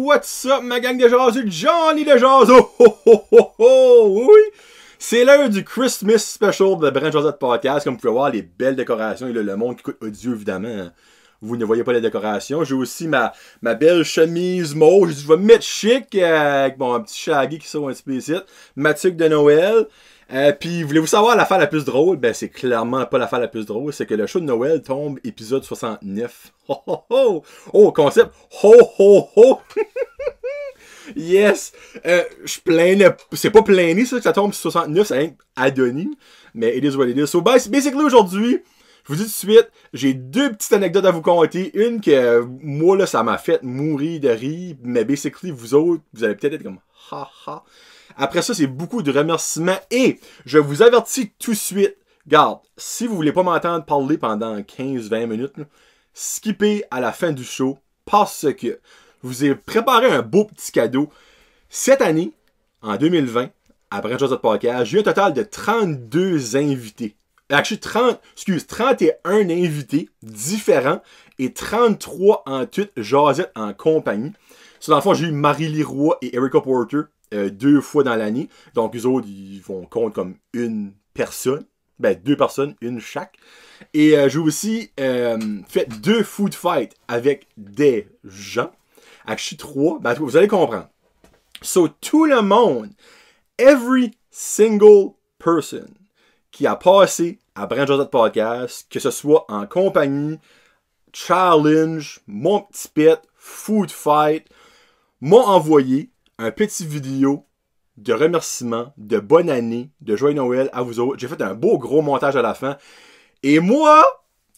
what's up, ma gang de jaseux, Johnny le Jaso! Oh, oh, oh, oh, oui! C'est l'heure du Christmas Special de Brand Josette Podcast. Comme vous pouvez voir, les belles décorations et le monde qui écoute audio, évidemment. Vous ne voyez pas les décorations. J'ai aussi ma belle chemise mauve. J'ai dit, je vais me mettre chic avec mon petit shaggy qui sort un petit peu ici. Ma tuque de Noël. Puis, voulez-vous savoir l'affaire la plus drôle? Ben, c'est clairement pas l'affaire la plus drôle. C'est que le show de Noël tombe épisode 69. Oh, oh, oh! Oh, concept! Ho, ho, ho! Yes! Je plains c'est pas plaigné, ça, que ça tombe sur 69, c'est rien Adonis. Mais it is what it is. So, basically, aujourd'hui, je vous dis tout de suite, j'ai deux petites anecdotes à vous conter. Une que, moi, là, ça m'a fait mourir de rire. Mais basically, vous autres, vous allez peut-être être comme, ha, ha. Après ça, c'est beaucoup de remerciements. Et je vous avertis tout de suite. Garde, si vous voulez pas m'entendre parler pendant 15-20 minutes, là, skippez à la fin du show parce que je vous ai préparé un beau petit cadeau. Cette année, en 2020, à Brand Josette Podcast, j'ai eu un total de 32 invités. Actually, 31 invités différents et 33 en tout Josette en compagnie. So, dans le fond, j'ai eu Marie Leroy et Erica Porter 2 fois dans l'année. Donc, eux autres, ils vont compte comme une personne. Ben, 2 personnes, une chaque. Et j'ai aussi fait 2 food fights avec des gens. Actually, 3. Ben, vous allez comprendre. So, tout le monde, every single person qui a passé à Brand Josette Podcast, que ce soit en compagnie, challenge, mon petit pet, food fight, m'a envoyé un petit vidéo de remerciement, de bonne année, de joyeux Noël à vous autres. J'ai fait un beau gros montage à la fin. Et moi,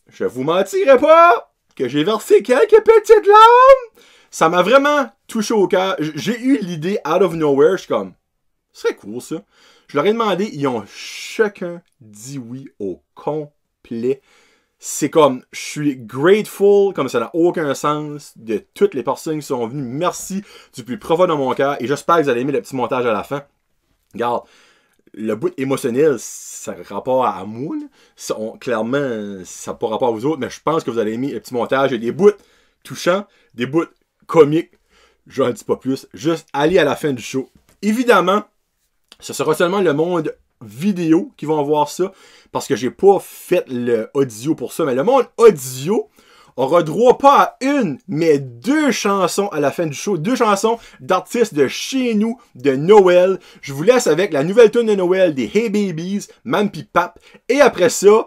je vous mentirai pas que j'ai versé quelques petites larmes. Ça m'a vraiment touché au cœur. J'ai eu l'idée out of nowhere. Je suis comme, ce serait cool ça. Je leur ai demandé, ils ont chacun dit oui au complet. C'est comme, je suis grateful, comme ça n'a aucun sens, de toutes les personnes qui sont venues. Merci du plus profond de mon cœur. Et j'espère que vous allez aimer le petit montage à la fin. Regarde, le bout émotionnel, ça a rapport à moi. Clairement, ça n'a pas rapport à vous autres, mais je pense que vous allez aimer le petit montage. Il y a des bouts touchants, des bouts comiques. Je n'en dis pas plus. Juste allez à la fin du show. Évidemment, ce sera seulement le monde vidéo qui vont voir ça, parce que j'ai pas fait le audio pour ça, mais le monde audio aura droit pas à une, mais 2 chansons à la fin du show, 2 chansons d'artistes de chez nous, de Noël. Je vous laisse avec la nouvelle tune de Noël des Hey Babies, Mam Pis Pap, et après ça,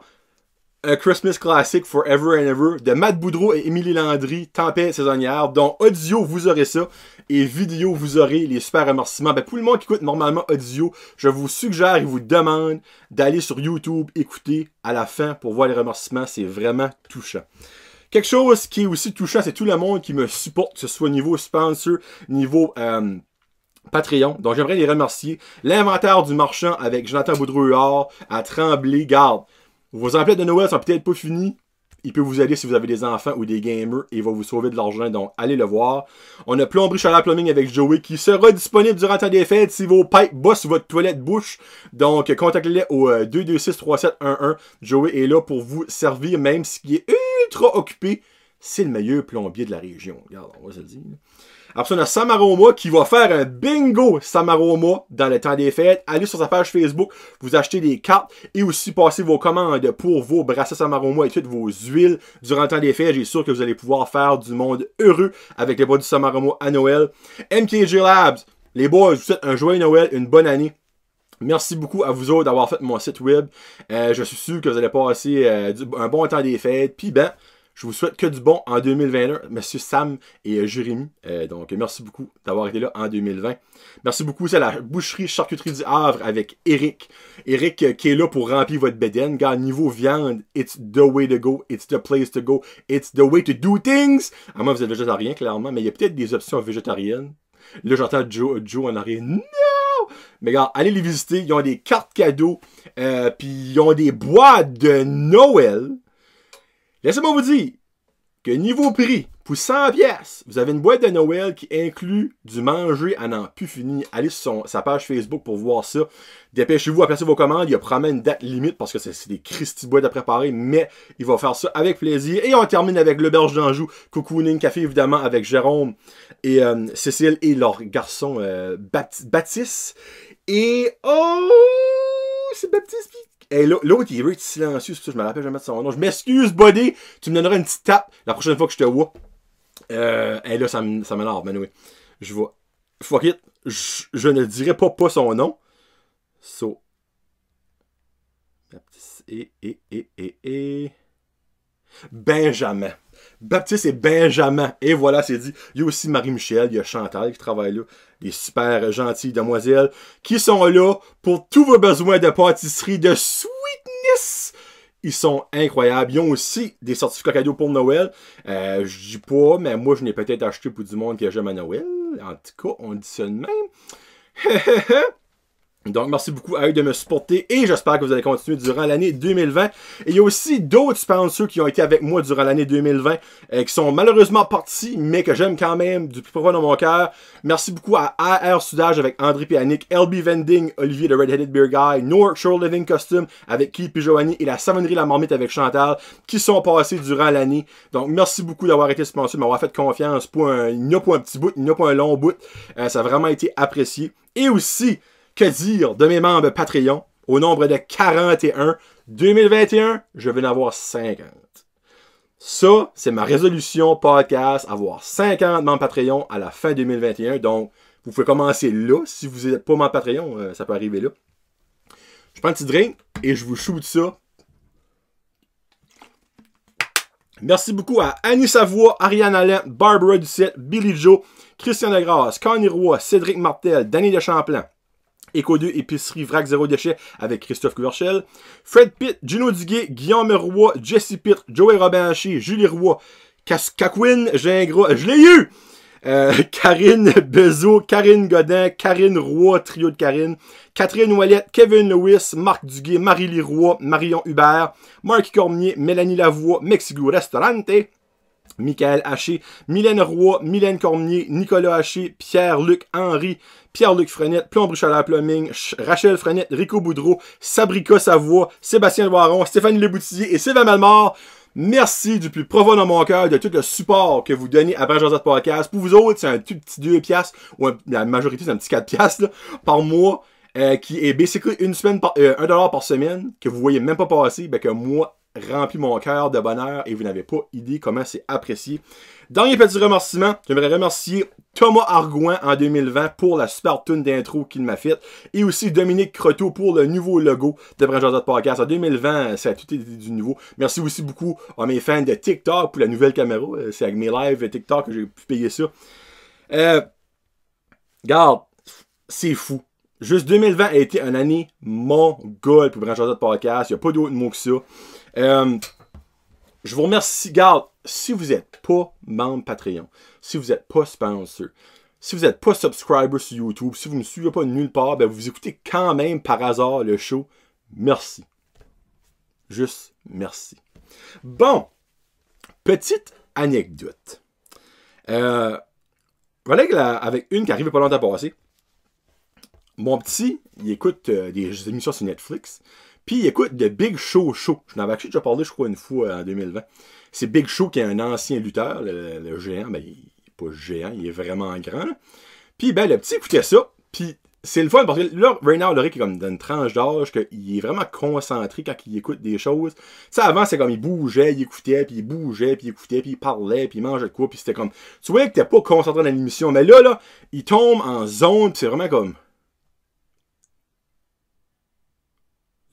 un Christmas Classic Forever and Ever de Matt Boudreau et Émilie Landry, Tempête saisonnière. Donc audio, vous aurez ça. Et vidéo, vous aurez les super remerciements. Ben, pour le monde qui écoute normalement audio, je vous suggère et vous demande d'aller sur YouTube, écouter à la fin pour voir les remerciements. C'est vraiment touchant. Quelque chose qui est aussi touchant, c'est tout le monde qui me supporte, que ce soit niveau sponsor, niveau Patreon. Donc j'aimerais les remercier. L'inventaire du marchand avec Jonathan Boudreau à Tremblay. Garde, vos emplettes de Noël sont peut-être pas finis. Il peut vous aider si vous avez des enfants ou des gamers et il va vous sauver de l'argent, donc allez le voir. On a Plomberie Chaleur Plumbing avec Joey qui sera disponible durant le temps des fêtes si vos pipes bossent votre toilette bouche. Donc contactez-les au 226-3711. Joey est là pour vous servir, même s'il est ultra occupé. C'est le meilleur plombier de la région. Regarde, on va se le dire. Après ça, on a Sam Aroma qui va faire un bingo Sam Aroma dans le temps des fêtes. Allez sur sa page Facebook, vous achetez des cartes et aussi passez vos commandes pour vos bracelets Sam Aroma et toutes vos huiles durant le temps des fêtes. J'ai sûr que vous allez pouvoir faire du monde heureux avec les produits Sam Aroma à Noël. MKG Labs, les boys, je vous souhaite un joyeux Noël, une bonne année. Merci beaucoup à vous autres d'avoir fait mon site web. Je suis sûr que vous allez passer un bon temps des fêtes. Puis ben, je vous souhaite que du bon en 2021, Monsieur Sam et Jérémy. Donc, merci beaucoup d'avoir été là en 2020. Merci beaucoup aussi à la boucherie charcuterie du Havre avec Eric. Eric qui est là pour remplir votre bédaine. Gars, niveau viande, it's the way to go. It's the place to go. It's the way to do things. À moins que vous êtes végétarien, clairement, mais il y a peut-être des options végétariennes. Là, j'entends Joe en arrière. Non! Mais gars, allez les visiter. Ils ont des cartes cadeaux. Puis ils ont des boîtes de Noël. Laissez-moi vous dire, que niveau prix, pour 100 pièces, vous avez une boîte de Noël qui inclut du manger à n'en plus fini. Allez sur sa page Facebook pour voir ça. Dépêchez-vous à placer vos commandes. Il y a probablement une date limite parce que c'est des Christy boîtes à préparer, mais il va faire ça avec plaisir. Et on termine avec l'Auberge d'Anjou, Cocooning Café évidemment avec Jérôme et Cécile et leur garçon Baptiste. Et oh, c'est Baptiste. Et l'autre, il est silencieux, c'est pour ça que je me rappelle jamais de son nom. Je m'excuse, buddy. Tu me donneras une petite tape la prochaine fois que je te vois. Et là, ça m'énerve, mais oui. Je vois. Fuck it. Je ne dirai pas son nom. So. Baptiste et. Benjamin. Baptiste et Benjamin. Et voilà, c'est dit. Il y a aussi Marie-Michel, il y a Chantal qui travaille là. Des super gentilles demoiselles qui sont là pour tous vos besoins de pâtisserie, de sweetness. Ils sont incroyables. Ils ont aussi des certificats cadeaux pour Noël. Je dis pas, mais moi, je n'ai peut-être acheté pour du monde qui j'aime à Noël. En tout cas, on dit ça de même. Donc, merci beaucoup à eux de me supporter et j'espère que vous allez continuer durant l'année 2020. Et il y a aussi d'autres sponsors qui ont été avec moi durant l'année 2020 qui sont malheureusement partis, mais que j'aime quand même du plus profond de mon cœur. Merci beaucoup à AR Soudage avec André Pianic, LB Vending, Olivier de Red Headed Beer Guy, Newark Shore Living Custom avec Keith et Joanie et la Savonnerie La Marmite avec Chantal qui sont passés durant l'année. Donc, merci beaucoup d'avoir été sponsor, de m'avoir fait confiance. Il n'y a pas un petit bout, il n'y a pas un long bout. Ça a vraiment été apprécié. Et aussi, que dire de mes membres Patreon au nombre de 41. 2021, je vais en avoir 50. Ça, c'est ma résolution podcast, avoir 50 membres Patreon à la fin 2021. Donc, vous pouvez commencer là. Si vous n'êtes pas membre Patreon, ça peut arriver là. Je prends un petit drink et je vous shoot ça. Merci beaucoup à Annie Savoie, Ariane Allen, Barbara Ducette, Billy Joe, Christian Degrasse, Connie Roy, Cédric Martel, Danny de Champlain. Éco 2, épicerie Vrac 0 déchet avec Christophe Couverchel. Fred Pitt, Gino Duguay, Guillaume Roy, Jesse Pitt, Joey Robin-Haché, Julie Roy, Caquin, Gingras, je l'ai eu! Karine Bezo, Karine Godin, Karine Roy, trio de Karine, Catherine Ouellette, Kevin Lewis, Marc Duguay, Marie-Lie Roy, Marion Hubert, Marc Cormier, Mélanie Lavoie, Mexico Restaurante, Michael Haché, Mylène Roy, Mylène Cormier, Nicolas Haché, Pierre-Luc Henry, Pierre-Luc Frenette, Plomb Chaleur Plumbing, Rachel Frenette, Rico Boudreau, Sabrica Savoie, Sébastien Loiron, Stéphanie Leboutillier et Sylvain Malmort. Merci du plus profond de mon cœur de tout le support que vous donnez à Branche Podcast. Pour vous autres, c'est un tout petit 2 piastres, ou la majorité, c'est un petit 4 piastres là, par mois, qui est basically une semaine par, $1 par semaine, que vous voyez même pas passer, ben que moi, remplit mon cœur de bonheur et vous n'avez pas idée comment c'est apprécié. Dernier petit remerciement, j'aimerais remercier Thomas Argouin en 2020 pour la super tune d'intro qu'il m'a faite et aussi Dominique Croteau pour le nouveau logo de Branche Podcast. En 2020, ça a tout été du nouveau. Merci aussi beaucoup à mes fans de TikTok pour la nouvelle caméra. C'est avec mes lives TikTok que j'ai pu payer ça. Regarde, c'est fou. Juste 2020 a été une année mongole pour Branche Podcast. Il n'y a pas d'autre mot que ça. Je vous remercie. Garde, si vous n'êtes pas membre Patreon, si vous n'êtes pas sponsor, si vous n'êtes pas subscriber sur YouTube, si vous ne me suivez pas nulle part, ben vous écoutez quand même par hasard le show. Merci. Juste merci. Bon, petite anecdote. Voilà avec une qui arrivait pas longtemps à passer. Mon petit, il écoute des émissions sur Netflix. Puis il écoute The Big Show Show. Je n'avais déjà parlé, je crois, une fois en 2020. C'est Big Show qui est un ancien lutteur, le géant. Ben, il n'est pas géant, il est vraiment grand. Là. Puis ben, le petit écoutait ça. Puis c'est le fun parce que là, Reynard Lorick est comme dans une tranche d'âge qu'il est vraiment concentré quand il écoute des choses. Tu sais, avant, c'est comme il bougeait, il écoutait, puis il bougeait, puis il écoutait, puis il parlait, puis il mangeait de quoi. Puis c'était comme... Tu voyais que t'es pas concentré dans l'émission. Mais là, il tombe en zone, puis c'est vraiment comme...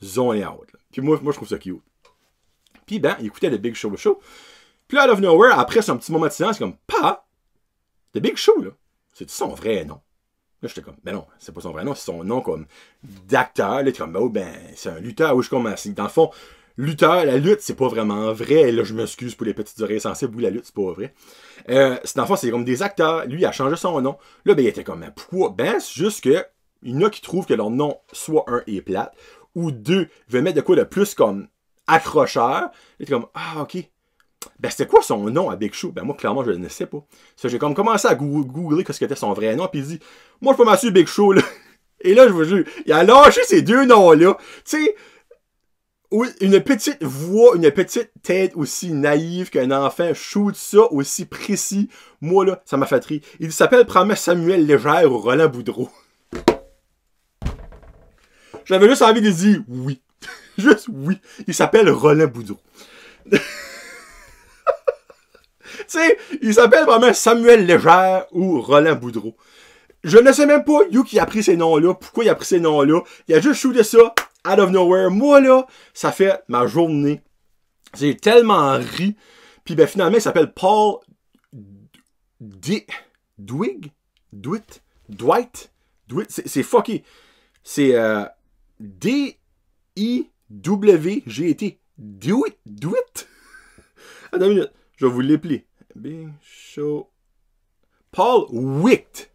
zone out. Là. Puis moi, je trouve ça cute. Puis ben, il écoutait The Big Show Show. Puis là, out of nowhere, après c'est un petit moment de silence, c'est comme, pa, The Big Show, là, c'est son vrai nom. Là, j'étais comme, ben non, c'est pas son vrai nom, c'est son nom comme d'acteur. Là, t'es comme, oh, ben, c'est un lutteur. Où je commence. Dans le fond, lutteur, la lutte, c'est pas vraiment vrai. Là, je m'excuse pour les petites oreilles sensibles. Oui, la lutte, c'est pas vrai. Dans le fond, c'est comme des acteurs. Lui, il a changé son nom. Là, ben, il était comme, pourquoi? Ben, c'est juste que, il y en a qui trouvent que leur nom, soit un est plate, ou deux, veulent mettre de quoi de plus comme accrocheur. Et t'es comme, ah, ok. ben, c'était quoi son nom à Big Show? Ben, moi, clairement, je ne sais pas. Ça, j'ai comme commencé à googler qu'est-ce que était son vrai nom, puis il dit, moi, je peux m'assurer Big Show, là. Et là, je vous jure, il a lâché ces deux noms-là. Tu sais, une petite voix, une petite tête aussi naïve qu'un enfant shoot ça aussi précis. Moi, là, ça m'a fait rire. Il s'appelle probablement Samuel Légère ou Roland Boudreau. J'avais juste envie de dire oui. Juste oui. Il s'appelle Roland Boudreau. Tu sais, il s'appelle vraiment Samuel Légère ou Roland Boudreau. Je ne sais même pas où qui a pris ces noms-là, pourquoi il a pris ces noms-là. Il a juste shooté ça, out of nowhere. Moi, là, ça fait ma journée. J'ai tellement ri. Puis ben finalement, il s'appelle Paul Dwight. C'est fucké. C'est D-I-W-G-T. Dwight. Attends une minute. Je vais vous l'épeler. Big Show. Paul Wicht.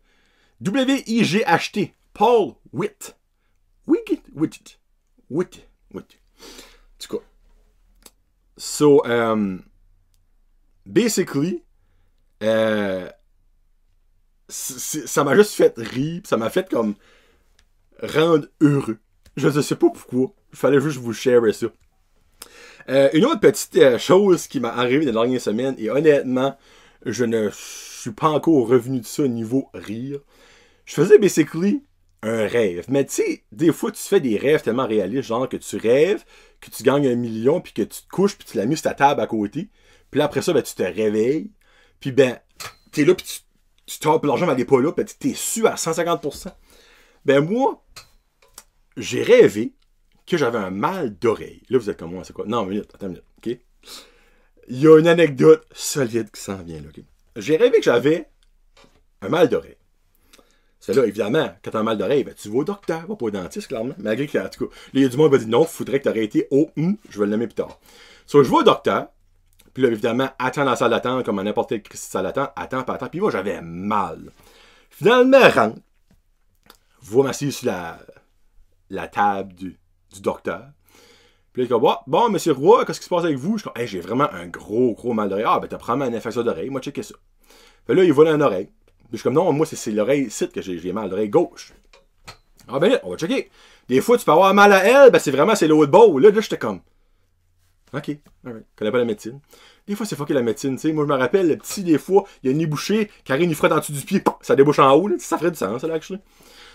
W-I-G-H-T. Paul Witt. Witt. En tout cas. So, basically, ça m'a juste fait rire, ça m'a fait comme rendre heureux. Je ne sais pas pourquoi. Il fallait juste vous share ça. Une autre petite chose qui m'est arrivée dans la dernière semaine, et honnêtement, je ne suis pas encore revenu de ça au niveau rire. Je faisais basically un rêve. Mais tu sais, des fois, tu fais des rêves tellement réalistes, genre que tu rêves, que tu gagnes 1 million, puis que tu te couches, puis tu l'as mis sur ta table à côté. Puis là, après ça, ben, tu te réveilles. Puis ben, t'es là, puis tu tords, puis l'argent n'est pas là, puis t'es su à 150%. Ben moi, j'ai rêvé que j'avais un mal d'oreille. Là, vous êtes comme moi, c'est quoi? Non, attends une minute, OK? Il y a une anecdote solide qui s'en vient, là, OK? J'ai rêvé que j'avais un mal d'oreille. C'est là, évidemment, quand t'as un mal d'oreille, ben, tu vas au docteur, pas au dentiste, clairement. Malgré que, en tout cas, là, il y a du monde qui va dire non, il faudrait que t'aurais été au je vais le nommer plus tard. So, je vais au docteur, puis là, évidemment, attends dans la salle d'attente, comme à n'importe quelle salle d'attente, attends, puis moi, j'avais mal. Finalement, rentre, va m'asseoir sur la table du docteur. Puis là, il dit, bon, monsieur Roy, qu'est-ce qui se passe avec vous? Je suis comme, hey, j'ai vraiment un gros mal d'oreille. Ah, ben, t'as probablement une infection d'oreille, moi, checker ça. Puis là, il va dans l'oreille. Puis je suis comme, non, moi, c'est l'oreille ici que j'ai mal, l'oreille gauche. Ah, ben là, on va checker. Des fois, tu peux avoir mal à elle, ben, c'est l'autre beau. Là, j'étais comme, OK, alright. Je connais pas la médecine. Des fois, c'est fucké la médecine, tu sais. Moi, je me rappelle, le petit, des fois, il y a une nez bouchée, Karine, il frotte en dessous du pied, ça débouche en haut, là. Ça ferait du sens, ça, là, actually.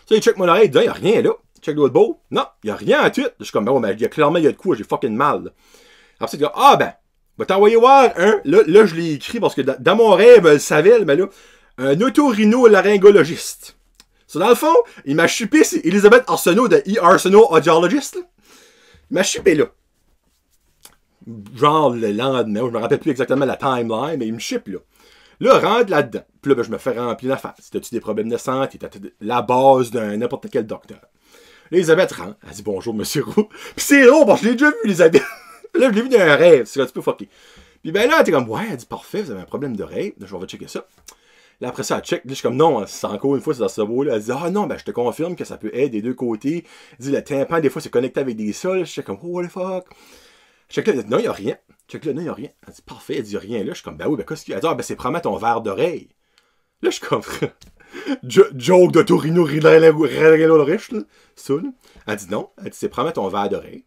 Ça, il check mon oreille, il dit, il y a rien, là. Il check l'autre beau. Non, il y a rien à tout. Je suis comme, ben, il y a clairement, il y a de quoi, j'ai fucking mal, là. Après, il dit, ah, ben, va t'envoyer voir un. Là, je l'ai écrit parce que dans mon rêve, je le savais, mais là, un otorhinolaryngologiste. So, dans le fond, il m'a chupé, c'est Elisabeth Arsenault de E-Arsenault Audiologist, là. Il m'a chupé là. Genre le lendemain, je me rappelle plus exactement la timeline, mais il me chipe là. Là, rentre là-dedans. Puis là, ben, je me fais remplir la face. T'as-tu des problèmes de santé? T'as la base d'un n'importe quel docteur. Là, Elisabeth rentre. Elle dit bonjour, monsieur Roux. Puis c'est drôle, parce que je l'ai déjà vu, Elisabeth. Là, je l'ai vu dans un rêve. C'est un petit peu fucké. Puis ben là, t'es comme, ouais, elle dit parfait, vous avez un problème d'oreille. Là, je vais checker ça. Là, après ça, elle check. Là, je suis comme, non, c'est encore une fois, c'est dans ce beau-là. Elle dit, ah non, ben, je te confirme que ça peut être des deux côtés. Elle dit, le tympan, des fois, c'est connecté avec des sols. Je suis comme, oh, what the fuck. Je check là, elle dit, non, il n'y a rien. Je check là, non, il n'y a rien. Elle dit, parfait, elle dit, il n'y a rien là. Je suis comme, ben oui, ben, qu'est-ce qu'il y a? Elle dit, ah, ben, c'est probablement ton verre d'oreille. Là, je suis comme, joke de Torino riche, là. Ça, là. Elle dit, non. Elle dit, c'est probablement ton verre d'oreille.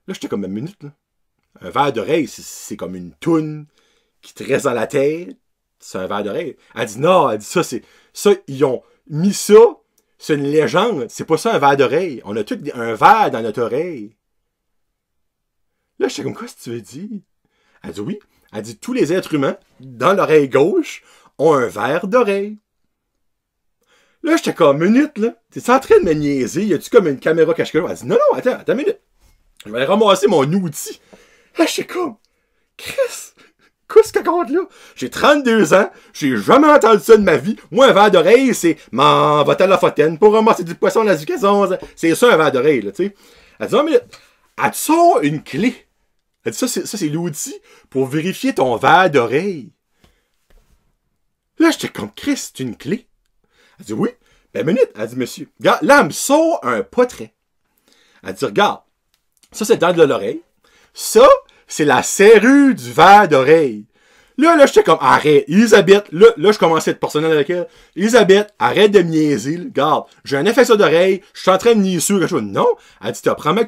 Là, j'étais comme, une minute, là. Un verre d'oreille, c'est comme une toune qui te reste dans la tête. C'est un verre d'oreille. Elle dit, non, elle dit, ça, ils ont mis ça, c'est une légende. C'est pas ça un verre d'oreille. On a tout un verre dans notre oreille. Là, j'étais comme, quoi, si tu veux dire? Elle dit, oui. Elle dit, tous les êtres humains, dans l'oreille gauche, ont un verre d'oreille. Là, j'étais comme, minute, là. T'es en train de me niaiser? Y a-tu comme une caméra cachée? Elle dit, non, attends une minute. Je vais aller ramasser mon outil. Là, j'étais comme, Chris, qu'est-ce que compte là? J'ai 32 ans, j'ai jamais entendu ça de ma vie. Moi, un verre d'oreille, c'est, m'en va à la fontaine pour ramasser du poisson dans la ducaison. C'est ça, un verre d'oreille, là, tu sais. Elle dit, non, mais elle te sort une clé. Elle dit, ça, c'est l'outil pour vérifier ton verre d'oreille. Là, j'étais comme, Chris, c'est une clé. Elle dit, oui. Ben, minute. Elle dit, monsieur, regarde, là, elle me sort un portrait. Elle dit, regarde, ça, c'est le dent de l'oreille. Ça, c'est la serrure du verre d'oreille. Là, j'étais comme, arrête, Elisabeth, là, je commençais à être personnel avec elle. Elisabeth, arrête de me niaiser, là. Regarde, j'ai un effet ça d'oreille, je suis en train de niaiser sur quelque chose. Non, elle dit, t'as un problème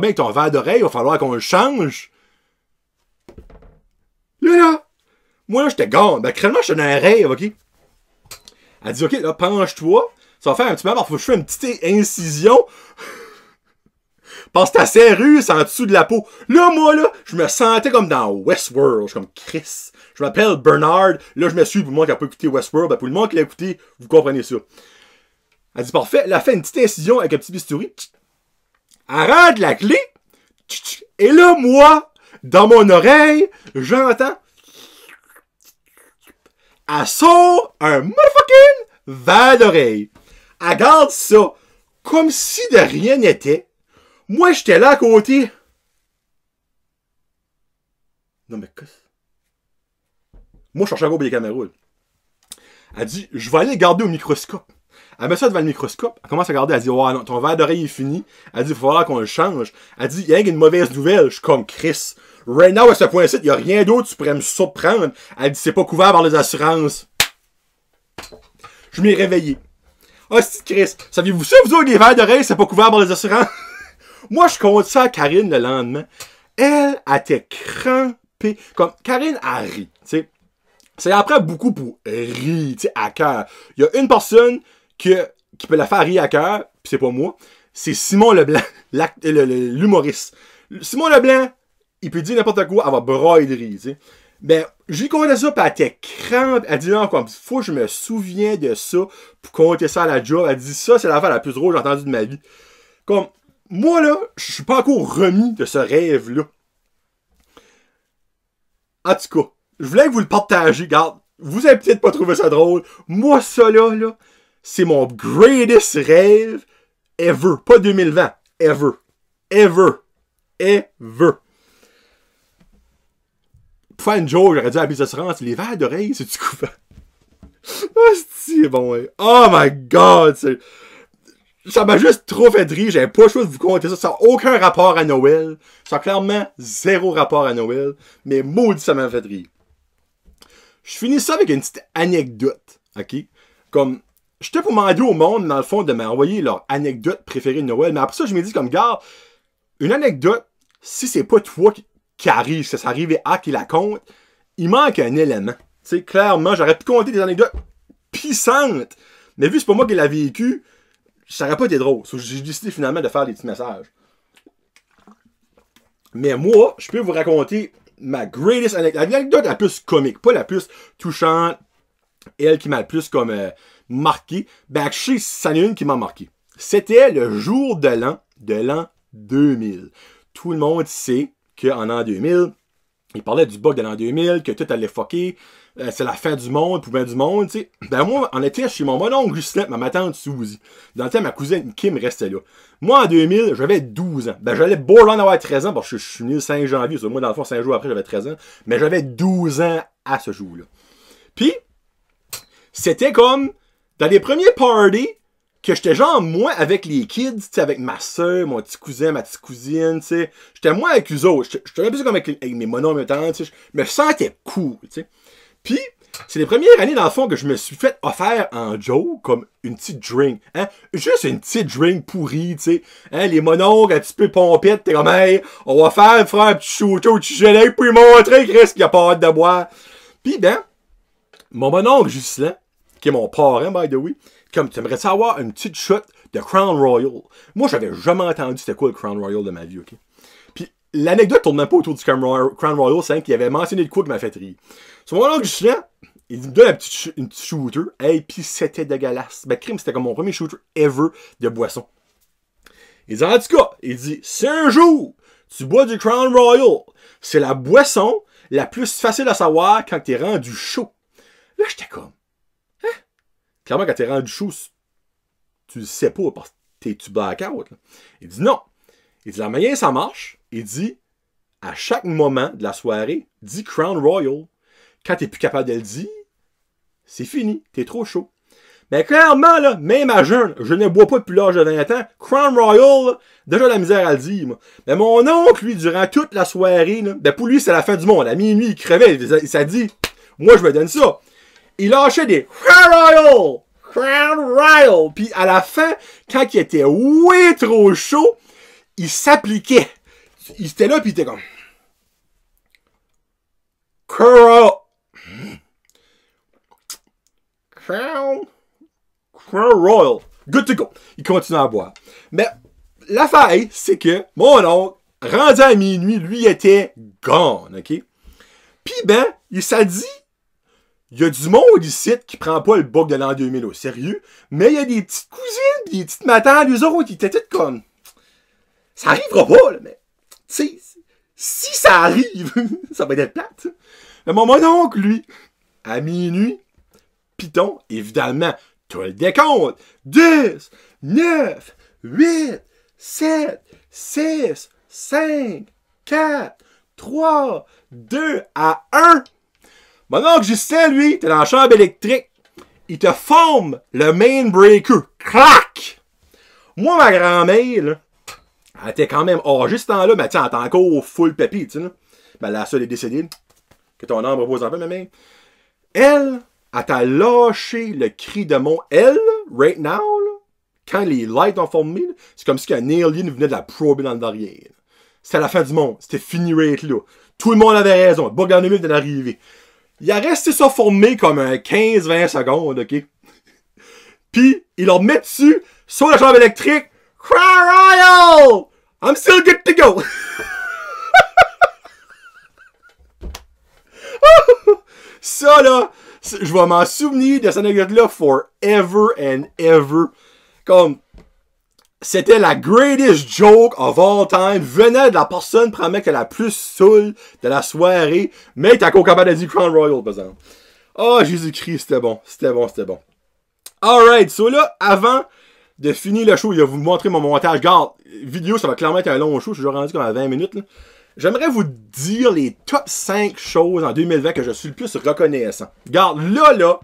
avec ton verre d'oreille, il va falloir qu'on le change. Là, moi, là, j'étais gone. Ben, clairement, j'étais dans un rêve, ok? Elle dit, ok, là, penche-toi, ça va faire un petit moment, faut que je fasse une petite incision. Parce que ta serrure, c'est en dessous de la peau. Là, moi, là, je me sentais comme dans Westworld. Je suis comme Chris. Je m'appelle Bernard. Là, je me suis, pour le monde qui n'a pas écouté Westworld, ben, pour le monde qui l'a écouté, vous comprenez ça. Elle dit, parfait. Elle a fait une petite incision avec un petit bistouri. Elle rentre la clé. Et là, moi, dans mon oreille, j'entends. Elle sort un motherfucking verre d'oreille. Elle garde ça comme si de rien n'était. Moi, j'étais là à côté. Non, mais qu'est-ce? Moi, je cherchais encore des caméras. Elle dit, je vais aller garder au microscope. Elle met ça devant le microscope. Elle commence à regarder. Elle dit, ouais, non, ton verre d'oreille est fini. Elle dit, il va falloir qu'on le change. Elle dit, il y a une mauvaise nouvelle. Je suis comme Chris. Right now, à ce point-ci, il n'y a rien d'autre qui pourrait me surprendre. Elle dit, c'est pas couvert par les assurances. Je m'ai réveillé. Ah, c'est Chris. Saviez-vous ça, vous autres, les verres d'oreille, c'est pas couvert par les assurances? Moi, je compte ça à Karine le lendemain. Elle était crampée. Comme, Karine a ri, tu sais. C'est après beaucoup pour rire, tu sais, à cœur. Il y a une personne qui peut la faire rire à cœur, pis c'est pas moi. C'est Simon Leblanc, l'humoriste. Simon Leblanc, il peut dire n'importe quoi, elle va broyer de rire, tu sais. Ben, j'ai compté ça, pis elle était crampée. Elle dit non, comme, faut que je me souvienne de ça pour compter ça à la job. Elle dit ça, c'est l'affaire la plus drôle que j'ai entendue de ma vie. Comme, moi, là, je suis pas encore remis de ce rêve-là. En tout cas, je voulais que vous le partagez. Regarde, vous avez peut-être pas trouvé ça drôle. Moi, ça, là, c'est mon greatest rêve ever. Pas 2020. Ever. Ever. Ever. Pour faire une joke, j'aurais dit à la business assurance, les verres d'oreille, c'est-tu couvert? Oh, c'est bon, ouais. Oh my god, c'est... Ça m'a juste trop fait rire, j'avais pas le choix de vous conter ça. Ça n'a aucun rapport à Noël. Ça a clairement zéro rapport à Noël. Mais maudit, ça m'a fait rire. Je finis ça avec une petite anecdote. OK? Comme, j'étais pour demander au monde, dans le fond, de m'envoyer leur anecdote préférée de Noël. Mais après ça, je me dis comme, gars, une anecdote, si c'est pas toi qui arrive, si ça arrive à qui la compte, il manque un élément. Tu sais, clairement, j'aurais pu compter des anecdotes puissantes. Mais vu que c'est pas moi qui l'ai vécu, ça aurait pas été drôle. J'ai décidé finalement de faire des petits messages. Mais moi, je peux vous raconter ma greatest anecdote. L'anecdote la plus comique, pas la plus touchante. Elle qui m'a le plus comme marqué. Ben, je sais, c'en est une qui m'a marqué. C'était le jour de l'an 2000. Tout le monde sait qu'en an 2000, il parlait du bug de l'an 2000, que tout allait fucker. C'est la fin du monde, pour bien du monde, tu sais. Ben moi, on était chez mon oncle Justin, ma tante Suzy. Dans le temps, ma cousine Kim restait là. Moi, en 2000, j'avais 12 ans. Ben, j'allais borderline avoir 13 ans, parce que je suis né le 5 janvier. Moi, dans le fond, 5 jours après, j'avais 13 ans. Mais j'avais 12 ans à ce jour-là. Puis, c'était comme, dans les premiers parties, que j'étais genre moins avec les kids, tu sais, avec ma soeur, mon petit cousin, ma petite cousine, tu sais. J'étais moins avec eux autres. J'étais un peu comme avec mes monos, mes tantes, tu sais. Je me sentais cool, tu sais. Puis, c'est les premières années, dans le fond, que je me suis fait offert en Joe comme une petite drink. Hein? Juste une petite drink pourrie, tu sais. Hein? Les mononcles, un petit peu pompettes, t'es comme, hey, on va faire un petit shooter, un petit gelé, puis montrer Chris qu'il n'y a pas hâte de boire. Puis, ben, mon mononcle Justin, qui est mon parrain, by the way, comme, tu aimerais savoir une petite shot de Crown Royal. Moi, j'avais jamais entendu c'était quoi le Crown Royal de ma vie, ok? Puis, l'anecdote tourne même pas autour du Crown Royal, c'est qu'il avait mentionné de quoi qui m'a fait rire. Sur mon oncle Justin, il me donne une petite shooter, et puis c'était dégueulasse. Ben, crime, c'était comme mon premier shooter ever de boisson. Il dit, en tout cas, il dit, si un jour, tu bois du Crown Royal, c'est la boisson la plus facile à savoir quand t'es rendu chaud. Là, j'étais comme, hein? Clairement, quand t'es rendu chaud, tu le sais pas parce que tu blackout. Là. Il dit non. Il dit la manière ça marche. Il dit à chaque moment de la soirée, dis Crown Royal. Quand t'es plus capable de le dire, c'est fini. T'es trop chaud. Mais clairement, là, même à jeune, je ne bois pas depuis l'âge de 20 ans. Crown Royal, là, déjà la misère à le dire, moi. Mais mon oncle, lui, durant toute la soirée, là, ben pour lui, c'est la fin du monde. À minuit, il crevait. Il s'est dit, moi, je me donne ça. Il lâchait des Crown Royal! Crown Royal! Puis à la fin, quand il était way trop chaud, il s'appliquait. Il était là, puis il était comme... Crown... Crown Royal. Good to go. Il continue à boire. Mais l'affaire, c'est que mon oncle, rendu à minuit, lui, était gone, OK? Puis ben, il s'est dit, il y a du monde ici qui prend pas le bug de l'an 2000 au sérieux, mais il y a des petites cousines pis des petites matantes, les autres, qui étaient toutes comme... Ça arrivera pas, là, mais... Tu sais, si ça arrive, ça va être plate. Mais mon oncle, lui, à minuit, Python, évidemment, tu le décompte. 10, 9, 8, 7, 6, 5, 4, 3, 2 à 1. Mon oncle Justin, lui, t'es dans la chambre électrique. Il te forme le main breaker. Clac! Moi, ma grand-mère, là, elle était quand même âgée ce temps-là, mais elle était encore full papy, tu sais. Ben, la seule est décédée. Que ton âme repose en paix, ma mère. Elle t'a lâché le cri de mon elle, right now, là, quand les lights ont formé, c'est comme si un alien venait de la prober dans le derrière. C'était la fin du monde. C'était fini right là. Tout le monde avait raison. Le bug dans le milieu de l'arrivée. Il a resté ça formé comme un 15-20 secondes, OK? Puis, il leur met dessus, sur la chambre électrique, Crown Royal! I'm still good to go! Ça, là, je vais m'en souvenir de cette anecdote-là forever and ever. Comme, c'était la greatest joke of all time. Venait de la personne, probablement, qui est la plus saoule de la soirée. Mais t'as encore capable de dire Crown Royal, par exemple. Oh, Jésus-Christ, c'était bon. C'était bon, c'était bon. Alright, so là, avant de finir le show, il va vous montrer mon montage. Regarde, vidéo, ça va clairement être un long show. Je suis déjà rendu comme à 20 minutes, là. J'aimerais vous dire les top 5 choses en 2020 que je suis le plus reconnaissant. Regarde, là,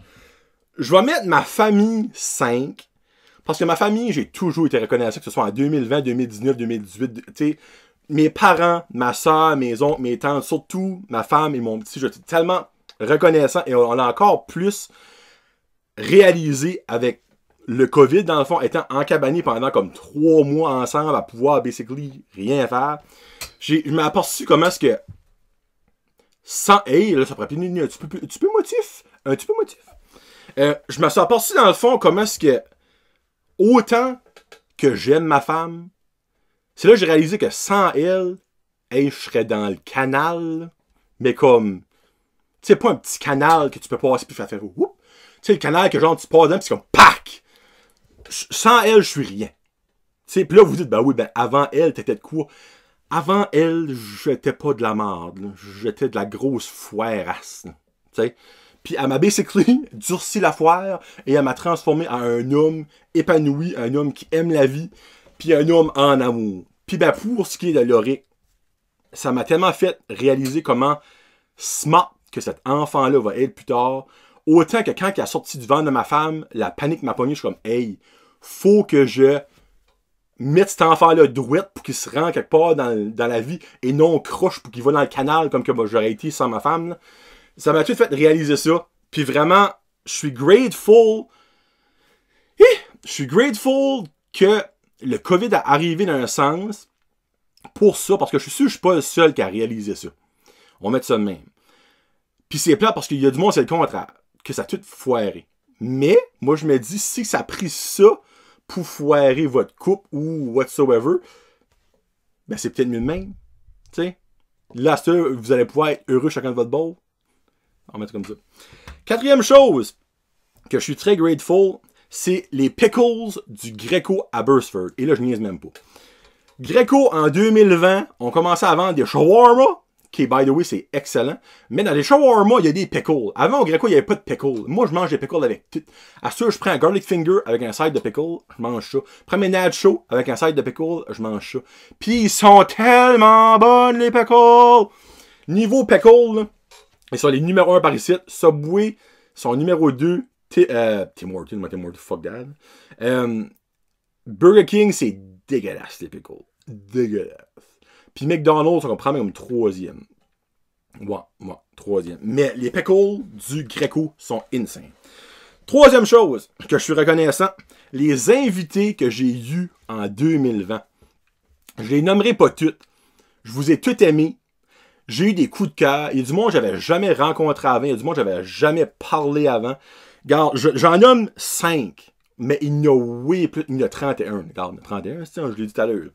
je vais mettre ma famille 5. Parce que ma famille, j'ai toujours été reconnaissant, que ce soit en 2020, 2019, 2018. Tu sais, mes parents, ma soeur, mes oncles, mes tantes, surtout ma femme et mon petit, je suis tellement reconnaissant. Et on a encore plus réalisé avec le COVID, dans le fond, étant encabané pendant comme 3 mois ensemble à pouvoir, basically, rien faire. Je m'ai aperçu comment est-ce que sans... Hey, là, ça pourrait être un petit peu motif. Un petit peu motif. Je me suis aperçu, dans le fond, comment est-ce que autant que j'aime ma femme, c'est là que j'ai réalisé que sans elle, hey, je serais dans le canal, mais comme... Tu sais, pas un petit canal que tu peux passer puis faire whoop. Tu sais, le canal que genre tu passes dedans, puis c'est comme PAC! Sans elle, je suis rien. Tu sais, puis là, vous dites, ben oui, ben avant elle, t'étais de quoi? Avant elle, j'étais pas de la merde. J'étais de la grosse foirasse. Tu sais? Puis elle m'a basically durci la foire et elle m'a transformé en un homme épanoui, un homme qui aime la vie, puis un homme en amour. Puis ben pour ce qui est de Loric, ça m'a tellement fait réaliser comment smart que cet enfant-là va être plus tard. Autant que quand il a sorti du ventre de ma femme, la panique m'a pogné, je suis comme, hey, faut que je mettre cet enfant-là douette pour qu'il se rende quelque part dans la vie et non croche pour qu'il va dans le canal comme que moi, j'aurais été sans ma femme. Là. Ça m'a tout fait réaliser ça. Puis vraiment, je suis grateful. Je suis grateful que le COVID a arrivé dans un sens pour ça, parce que je suis sûr que je suis pas le seul qui a réalisé ça. On va mettre ça de même. Puis c'est plat parce qu'il y a du monde, c'est le contraire, que ça a tout foiré. Mais, moi je me dis, si ça a pris ça pour foirer votre couple ou whatsoever, ben c'est peut-être mieux de même. Tu sais? Là, vous allez pouvoir être heureux chacun de votre bord. On va mettre comme ça. 4e chose que je suis très grateful, c'est les pickles du Greco à Burstford. Et là, je niaise même pas. Greco, en 2020, on commençait à vendre des shawarma, qui, by the way, c'est excellent. Mais dans les shawarma, il y a des pickles. Avant, au Greco, il n'y avait pas de pickles. Moi, je mange des pickles avec tout. À ce je prends un garlic finger avec un side de pickle, je mange ça. Je prends mes nachos avec un side de pickle, je mange ça. Puis, ils sont tellement bonnes, les pickles! Niveau pickle, là, ils sont les numéro 1 par ici. Subway, sont numéro 2. Tim Hortons, fuck that. Burger King, c'est dégueulasse, les pickles. Dégueulasse. Puis McDonald's, on comprend même comme troisième. Ouais, troisième. Mais les pickles du Greco sont insane. Troisième chose que je suis reconnaissant, les invités que j'ai eus en 2020. Je les nommerai pas toutes. Je vous ai tous aimés. J'ai eu des coups de cœur. Il y a du monde que j'avais jamais rencontré avant. Il y a du monde que j'avais jamais parlé avant. Regarde, j'en nomme 5. Mais il y en a oui plus. Il y en a 31. Regarde, il y en a 31, je l'ai dit tout à l'heure.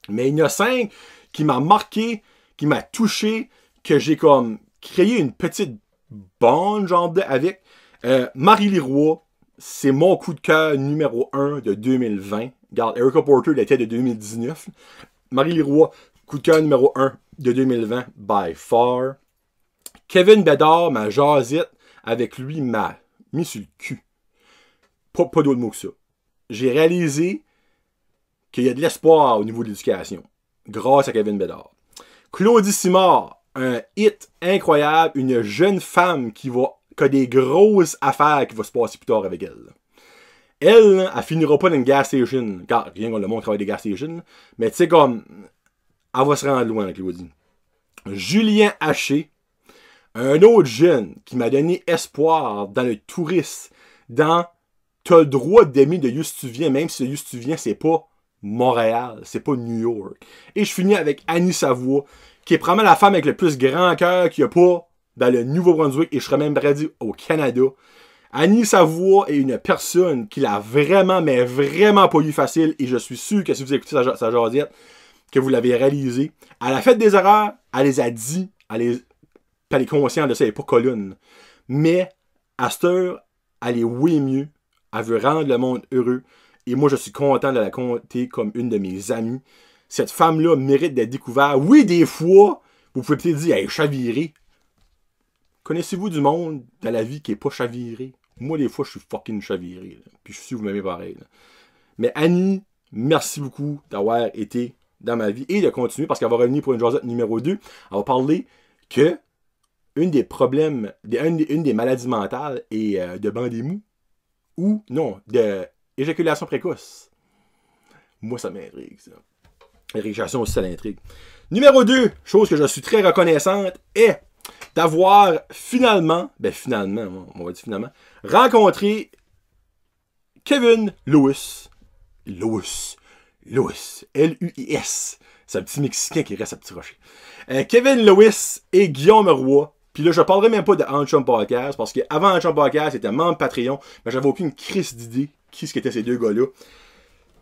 Mais il y en a 5 qui m'a marqué, qui m'a touché, que j'ai comme créé une petite bande genre avec. Marie Leroy, c'est mon coup de cœur numéro 1 de 2020. Regarde, Erica Porter était de 2019. Marie Leroy, coup de cœur numéro 1 de 2020, by far. Kevin Bédard, ma jasette, avec lui, m'a mis sur le cul. Pas d'autre mot que ça. J'ai réalisé qu'il y a de l'espoir au niveau de l'éducation. Grâce à Kevin Bédard. Claudie Simard, un hit incroyable. Une jeune femme qui a des grosses affaires qui vont se passer plus tard avec elle. Elle finira pas dans une gas station. Car rien qu'on le montre travailler des gas stations. Mais tu sais comme, elle va se rendre loin, Claudie. Julien Haché, un autre jeune qui m'a donné espoir dans le tourisme, dans t'as le droit d'aimer de où tu viens, même si de où tu viens, c'est pas Montréal, c'est pas New York. Et je finis avec Annie Savoie, qui est probablement la femme avec le plus grand cœur qu'il n'y a pas dans le Nouveau-Brunswick, et je serais même prêt à dire au Canada. Annie Savoie est une personne qui l'a vraiment, mais vraiment pas eu facile, et je suis sûr que si vous écoutez sa jasette, que vous l'avez réalisé. Elle a fait des erreurs, elle les a dit, elle est consciente de ça, elle n'est pas colonne. Mais, à cette heure, elle est oui mieux, elle veut rendre le monde heureux, et moi je suis content de la compter comme une de mes amies. Cette femme-là mérite d'être découverte. Oui, des fois, vous pouvez peut-être dire, elle est chavirée. Connaissez-vous du monde dans la vie qui est pas chaviré? Moi, des fois, je suis fucking chaviré. Là. Puis je suis sûr que vous m'aimez pareil. Là. Mais Annie, merci beaucoup d'avoir été dans ma vie et de continuer parce qu'elle va revenir pour une jasette numéro 2. Elle va parler que une des problèmes, une des maladies mentales est de bandé mou ou non, de éjaculation précoce. Moi, ça m'intrigue, ça. L'éjaculation aussi, ça l'intrigue. Numéro 2, chose que je suis très reconnaissante, est d'avoir finalement, on va dire finalement, rencontré Kevin Lewis. Lewis. L-U-I-S. C'est un petit Mexicain qui reste à Petit Rocher. Kevin Lewis et Guillaume Roy. Puis là, je parlerai même pas de Anchum Podcast, parce qu'avant Anchum Podcast, c'était membre Patreon, mais j'avais aucune crise d'idée qui étaient ces deux gars-là.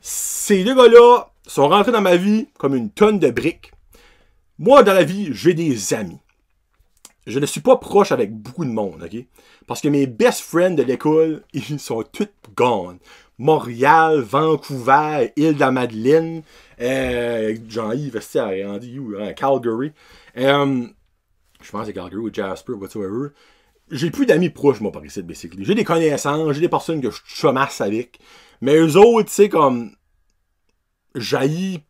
Ces deux gars-là sont rentrés dans ma vie comme une tonne de briques. Moi, dans la vie, j'ai des amis. Je ne suis pas proche avec beaucoup de monde, ok? Parce que mes best friends de l'école, ils sont tous gone. Montréal, Vancouver, Île-de-la-Madeleine, Jean-Yves, c'est rendu où? Calgary. Je pense que c'est Calgary ou Jasper, whatsoever. J'ai plus d'amis proches, moi, par ici, basically. J'ai des connaissances, j'ai des personnes que je chamasse avec. Mais eux autres, tu sais, comme, j'haïs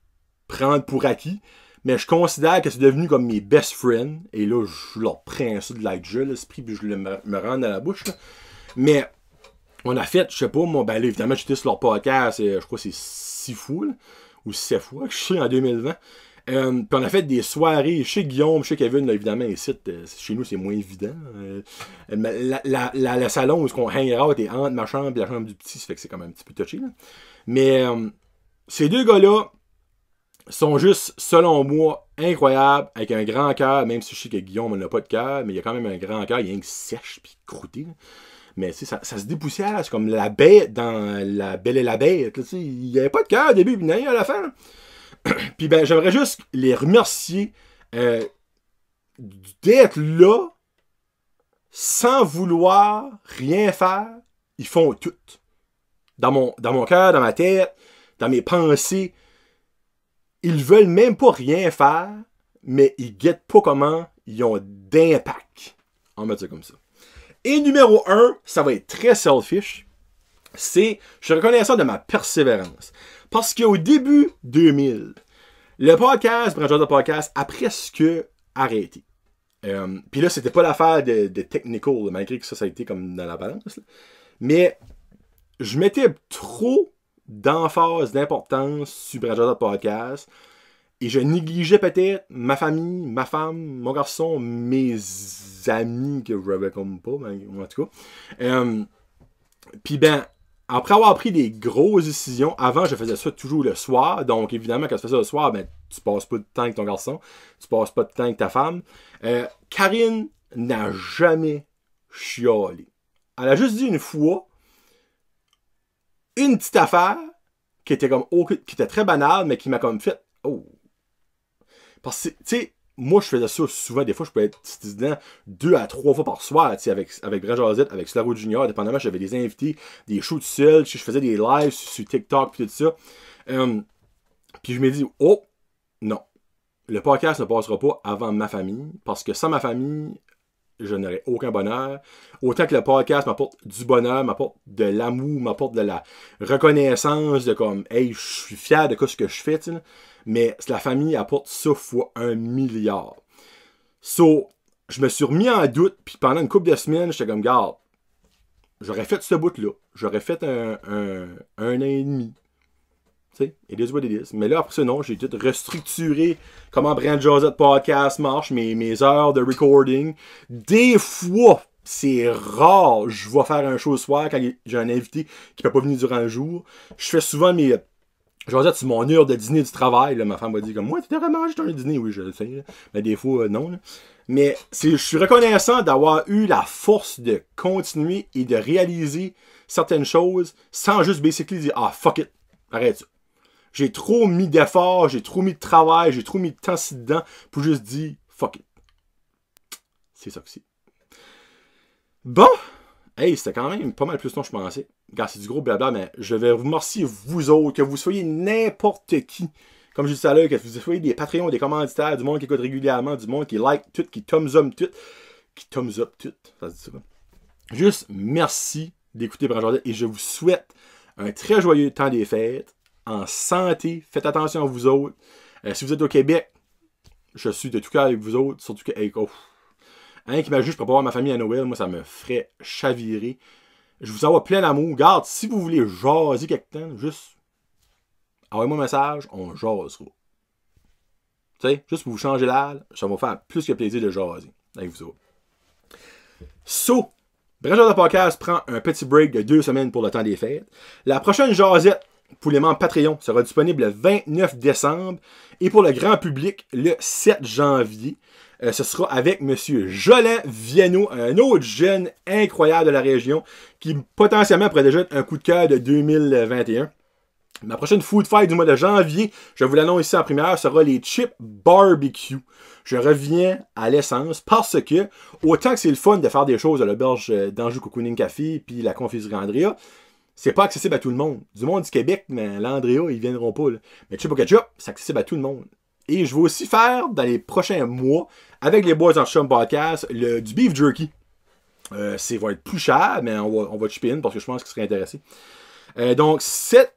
prendre pour acquis. Mais je considère que c'est devenu comme mes best friends. Et là, je leur prends ça de l'être l'esprit, puis je me rends dans la bouche. Là. Mais on a fait, je sais pas, moi, ben là, évidemment, j'étais sur leur podcast, je crois que c'est 6 fois, là, ou 7 fois que je suis en 2020. Puis on a fait des soirées chez Guillaume, chez Kevin, là, évidemment, ici, chez nous, c'est moins évident. Le salon où on hang out est entre ma chambre et la chambre du petit, ça fait que c'est quand même un petit peu touché. Là. Mais ces deux gars-là sont juste, selon moi, incroyables, avec un grand cœur, même si je sais que Guillaume n'a pas de cœur, mais il y a quand même un grand cœur, il y a une sèche puis croûté. Là. Mais tu sais, ça se dépoussière, c'est comme la bête dans La Belle et la Bête. Il n'y avait pas de cœur au début, puis il y en a eu à la fin. Puis ben, j'aimerais juste les remercier d'être là sans vouloir rien faire. Ils font tout. Dans mon cœur, dans ma tête, dans mes pensées. Ils veulent même pas rien faire, mais ils guettent pas comment ils ont d'impact. On va mettre ça comme ça. Et numéro 1, ça va être très selfish. Je suis reconnaissant de ma persévérance. Parce qu'au début 2000, le podcast, Brancheur de podcast, a presque arrêté. Puis là, c'était pas l'affaire de technical, malgré que ça a été comme dans la balance. Là. Mais je mettais trop d'emphase, d'importance sur Brad Josette Podcast. Et je négligeais peut-être ma famille, ma femme, mon garçon, mes amis que je n'avais comme pas, mais en tout cas. Puis ben, après avoir pris des grosses décisions, avant je faisais ça toujours le soir, donc évidemment quand tu fais ça le soir, ben tu passes pas de temps avec ton garçon, tu passes pas de temps avec ta femme. Karine n'a jamais chialé. Elle a juste dit une fois, une petite affaire qui était comme qui était très banale, mais qui m'a comme fait oh. Parce que, tu sais, moi, je faisais ça souvent. Des fois, je pouvais être dissident 2 à 3 fois par soir, tu sais, avec Brad Josette, avec Slaro Junior. Dépendamment, j'avais des invités, des shows tout seul. Je faisais des lives sur TikTok, puis tout ça. Puis je me dis, oh, non. Le podcast ne passera pas avant ma famille. Parce que sans ma famille, je n'aurais aucun bonheur. Autant que le podcast m'apporte du bonheur, m'apporte de l'amour, m'apporte de la reconnaissance, de comme, hey, je suis fier de ce que je fais, tu sais. Mais la famille apporte ça fois 1 milliard. So, je me suis remis en doute, puis pendant une couple de semaines, j'étais comme, garde, j'aurais fait ce bout-là. J'aurais fait un an et demi. Tu sais, it is what it is. Mais là, après ça, non, j'ai tout restructuré comment Brad Josette Podcast marche, mes heures de recording. Des fois, c'est rare, je vais faire un show le soir quand j'ai un invité qui peut pas venir durant le jour. Je fais souvent mes... Josette, c'est mon heure de dîner du travail. Là, ma femme va dire comme moi, tu devrais manger ton dîner. Oui, je le sais. Là. Mais des fois, non. Là. Mais je suis reconnaissant d'avoir eu la force de continuer et de réaliser certaines choses sans juste basically dire ah fuck it, arrête ça. J'ai trop mis d'efforts, j'ai trop mis de travail, j'ai trop mis de temps dedans pour juste dire fuck it. C'est ça que c'est. Bon, hey, c'était quand même pas mal plus long que je pensais. Regarde, c'est du gros blabla, mais je vais vous remercier, vous autres, que vous soyez n'importe qui. Comme je disais tout à l'heure, que vous soyez des Patreons, des commanditaires, du monde qui écoute régulièrement, du monde qui like tout, qui thumbs up tout. Qui thumbs up tout. Ça se dit ça. Juste merci d'écouter Brad Josette et je vous souhaite un très joyeux temps des fêtes, en santé. Faites attention à vous autres. Si vous êtes au Québec, je suis de tout cœur avec vous autres, surtout que, hey, oh, un qui m'a juste pour pas voir ma famille à Noël, moi ça me ferait chavirer. Je vous envoie plein d'amour. Garde, si vous voulez jaser quelque temps, juste envoyez-moi un message, on jasera. Tu sais, juste pour vous changer l'air, ça va me faire plus que plaisir de jaser avec vous autres. So, Brad Josette Podcast prend un petit break de 2 semaines pour le temps des fêtes. La prochaine jasette pour les membres Patreon sera disponible le 29 décembre et pour le grand public le 7 janvier. Ce sera avec M. Jolin Viano, un autre jeune incroyable de la région qui potentiellement pourrait déjà être un coup de cœur de 2021. Ma prochaine food fight du mois de janvier, je vous l'annonce ici en première, sera les chips barbecue. Je reviens à l'essence parce que, autant que c'est le fun de faire des choses à l'auberge d'Anjou Cocooning Café puis la confiserie Andrea, c'est pas accessible à tout le monde. Du monde du Québec, mais l'Andrea, ils viendront pas. Là. Mais chip au ketchup, c'est accessible à tout le monde. Et je vais aussi faire, dans les prochains mois, avec les Boys en Chum Podcast, du beef jerky. C'est va être plus cher, mais on va chipper in parce que je pense qu'ils seraient intéressés. Donc, cette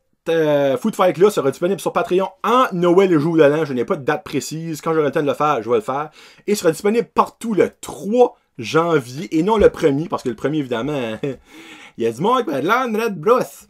food fight-là sera disponible sur Patreon en Noël et jour de l'an. Je n'ai pas de date précise. Quand j'aurai le temps de le faire, je vais le faire. Et sera disponible partout le 3 janvier et non le 1er, parce que le 1er, évidemment, il y a du monde qui va de l'Andred Brosse.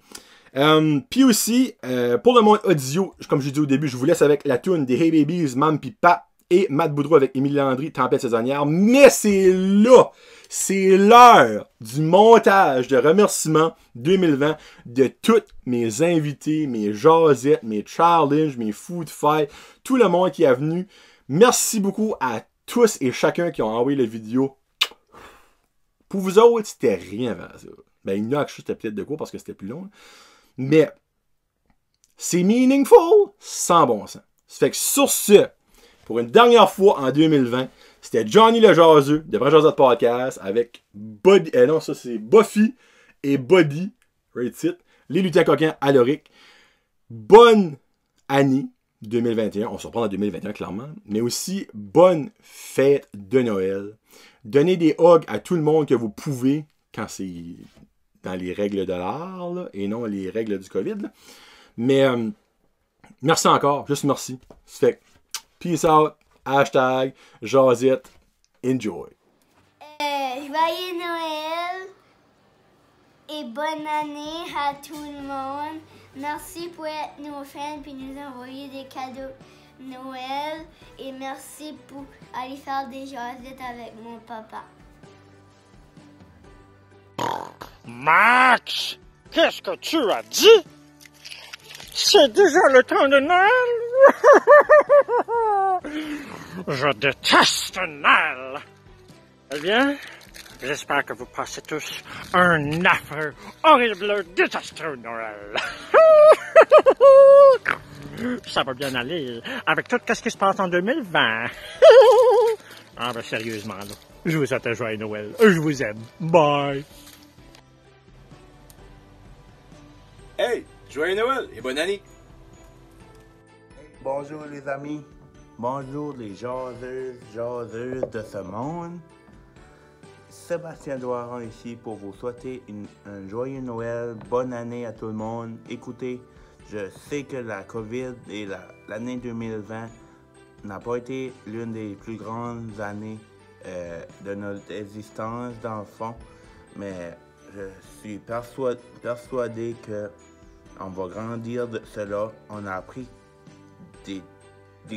Puis aussi, pour le monde audio, comme je dit au début, je vous laisse avec la tune des Hey Babies, Mam Pis Pa et Matt Boudreau avec Émilie Landry, Tempête saisonnière. Mais c'est là, c'est l'heure du montage de remerciements 2020 de tous mes invités, mes jasettes, mes challenges, mes food fights, tout le monde qui est venu. Merci beaucoup à tous et chacun qui ont envoyé la vidéo. Pour vous autres, c'était rien avant ça. Ben, il y en a que c'était peut-être de quoi parce que c'était plus long. Mais c'est meaningful sans bon sens. Ça fait que sur ce, pour une dernière fois en 2020, c'était Johnny le Jaseux de Brad Josette Podcast avec Buffy et Buddy, right it, les lutins coquins à l'oric. Bonne année 2021, on se reprend en 2021 clairement, mais aussi bonne fête de Noël. Donnez des hugs à tout le monde que vous pouvez quand c'est dans les règles de l'art là, et non les règles du COVID. Là. Mais merci encore, juste merci. Ça fait peace out, hashtag, Josette, enjoy. Joyeux Noël et bonne année à tout le monde. Merci pour être nos fans et nous envoyer des cadeaux Noël. Et merci pour aller faire des jasettes avec mon papa. Max, qu'est-ce que tu as dit? C'est déjà le temps de Noël? Je déteste Noël. Eh bien, j'espère que vous passez tous un affreux, horrible, désastreux Noël. Ça va bien aller avec tout ce qui se passe en 2020. Ah ben sérieusement, là, je vous souhaite un joyeux Noël. Je vous aime. Bye. Hey, joyeux Noël et bonne année! Bonjour les amis, bonjour les jaseuses de ce monde. Sébastien Doiron ici pour vous souhaiter un joyeux Noël, bonne année à tout le monde. Écoutez, je sais que la COVID et l'année 2020 n'a pas été l'une des plus grandes années de notre existence dans le fond, mais je suis persuadé que on va grandir de cela. On a appris des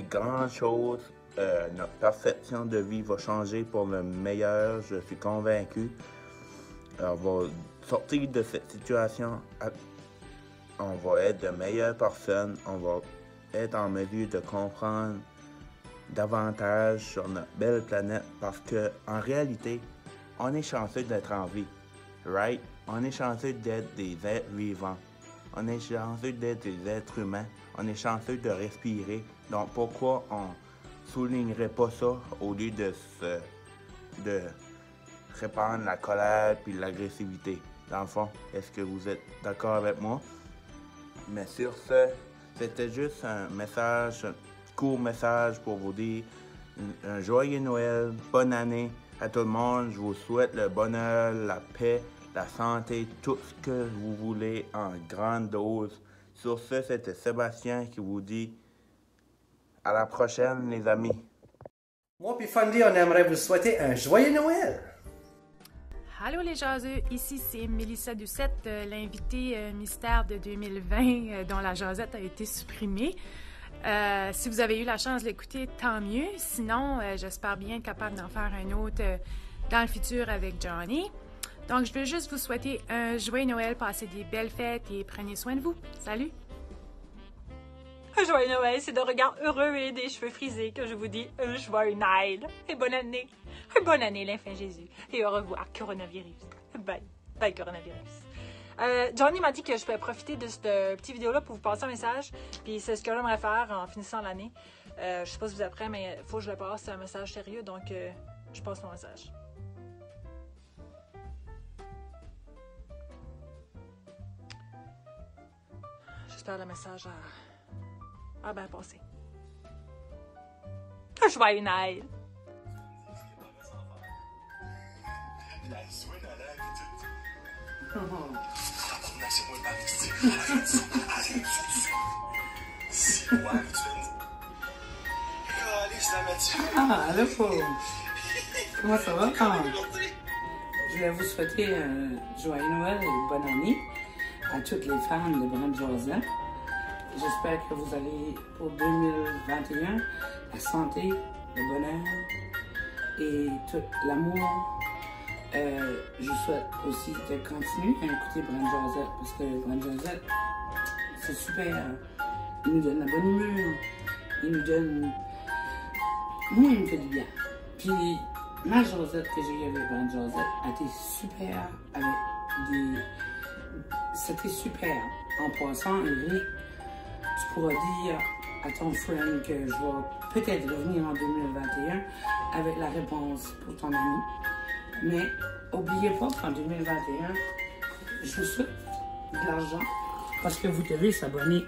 grandes choses. Notre perception de vie va changer pour le meilleur, je suis convaincu. On va sortir de cette situation. On va être de meilleures personnes. On va être en mesure de comprendre davantage sur notre belle planète parce que en réalité, on est chanceux d'être en vie. Right? On est chanceux d'être des êtres vivants. On est chanceux d'être des êtres humains. On est chanceux de respirer. Donc pourquoi on soulignerait pas ça au lieu de répandre la colère puis l'agressivité? Dans le fond, est-ce que vous êtes d'accord avec moi? Mais sur ce, c'était juste un message, un court message pour vous dire un joyeux Noël, bonne année à tout le monde. Je vous souhaite le bonheur, la paix, la santé, tout ce que vous voulez en grande dose. Sur ce, c'était Sébastien qui vous dit à la prochaine, les amis. Moi puis Fundy, on aimerait vous souhaiter un joyeux Noël. Allô les jaseux, ici c'est Mélissa Doucette, l'invitée mystère de 2020 dont la jasette a été supprimée. Si vous avez eu la chance de l'écouter, tant mieux. Sinon, j'espère bien être capable d'en faire un autre dans le futur avec Johnny. Donc, je veux juste vous souhaiter un joyeux Noël, passez des belles fêtes et prenez soin de vous. Salut! Un joyeux Noël, c'est de regard heureux et des cheveux frisés que je vous dis un joyeux Noël et bonne année. Bonne année, l'enfant Jésus. Et au revoir, coronavirus. Bye. Bye, coronavirus. Johnny m'a dit que je pouvais profiter de cette petite vidéo-là pour vous passer un message. Puis c'est ce que j'aimerais faire en finissant l'année. Je sais pas si vous êtes prêts, mais il faut que je le passe. C'est un message sérieux, donc je passe mon message. J'espère le message a bien passé. Un joyeux Noël! Ah, le pauvre! Comment ça va? Je vais vous souhaiter un joyeux Noël et une bonne année à toutes les fans de Brand Josette. J'espère que vous allez pour 2021 la santé, le bonheur et tout l'amour. Je souhaite aussi de continuer à écouter Brand Josette parce que Brand Josette, c'est super. Il nous donne la bonne humeur. Il nous donne... Moi, il me fait du bien. Puis, ma Josette que j'ai eue avec Brand Josette a été super avec des... C'était super. En passant, Eric, tu pourras dire à ton friend que je vais peut-être revenir en 2021 avec la réponse pour ton ami. Mais n'oubliez pas qu'en 2021, je vous souhaite de l'argent parce que vous devez s'abonner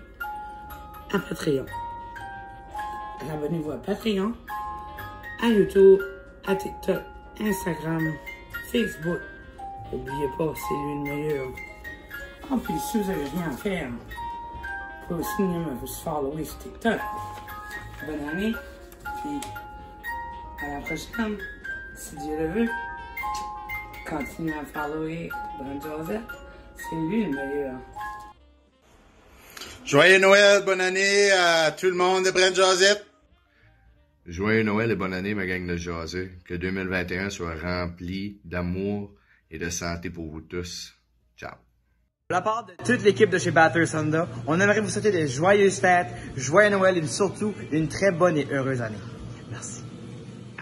à Patreon. Abonnez-vous à Patreon, à YouTube, à TikTok, Instagram, Facebook. N'oubliez pas, c'est lui le meilleur. En plus, si vous n'avez rien à faire, vous pouvez aussi me follower sur TikTok. Bonne année, puis à la prochaine, si Dieu le veut. Continuez à follower Brand Josette. C'est lui le meilleur. Joyeux Noël, bonne année à tout le monde de Brent Josette. Joyeux Noël et bonne année, ma gang de jaseux. Que 2021 soit rempli d'amour et de santé pour vous tous. Ciao. De la part de toute l'équipe de chez Batters Honda, on aimerait vous souhaiter de joyeuses fêtes, joyeux Noël et surtout une très bonne et heureuse année. Merci.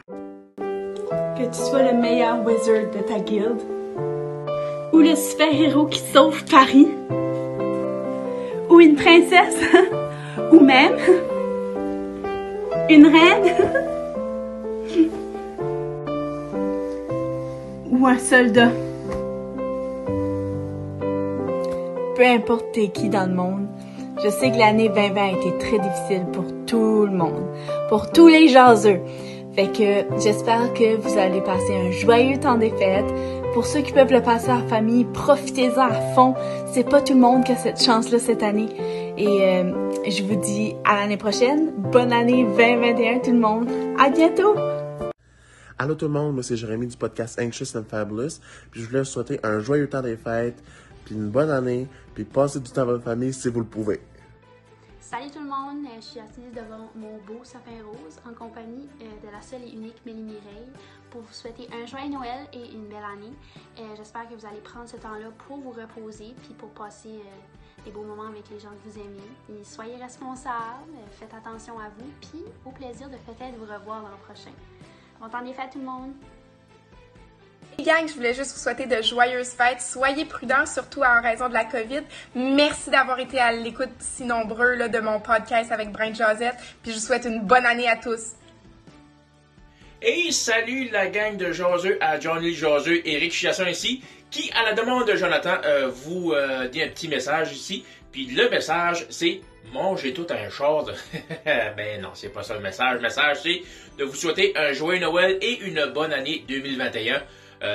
Que tu sois le meilleur wizard de ta guilde, ou le super-héros qui sauve Paris, ou une princesse, ou même une reine, ou un soldat. Peu importe t'es qui dans le monde, je sais que l'année 2020 a été très difficile pour tout le monde, pour tous les jaseux. Fait que j'espère que vous allez passer un joyeux temps des fêtes. Pour ceux qui peuvent le passer en famille, profitez-en à fond. C'est pas tout le monde qui a cette chance-là cette année. Et je vous dis à l'année prochaine. Bonne année 2021 tout le monde. À bientôt! Allô tout le monde, moi c'est Jérémy du podcast Anxious and Fabulous. Puis je voulais vous souhaiter un joyeux temps des fêtes, puis une bonne année, puis passez du temps avec votre famille si vous le pouvez. Salut tout le monde, je suis assise devant mon beau sapin rose en compagnie de la seule et unique Mélie Mireille pour vous souhaiter un joyeux Noël et une belle année. J'espère que vous allez prendre ce temps-là pour vous reposer puis pour passer des beaux moments avec les gens que vous aimez. Et soyez responsables, faites attention à vous puis au plaisir de peut-être vous revoir l'an prochain. Bon temps des fêtes tout le monde! Hey gang, je voulais juste vous souhaiter de joyeuses fêtes. Soyez prudents, surtout en raison de la COVID. Merci d'avoir été à l'écoute si nombreux là, de mon podcast avec Brent Josette. Puis je vous souhaite une bonne année à tous. Et salut la gang de jaseux à Johnny Jaseux, Éric Chasson ici, qui à la demande de Jonathan vous dit un petit message ici. Puis le message c'est « Mangez tout un char de... » Ben non, c'est pas ça le message. Le message c'est de vous souhaiter un joyeux Noël et une bonne année 2021.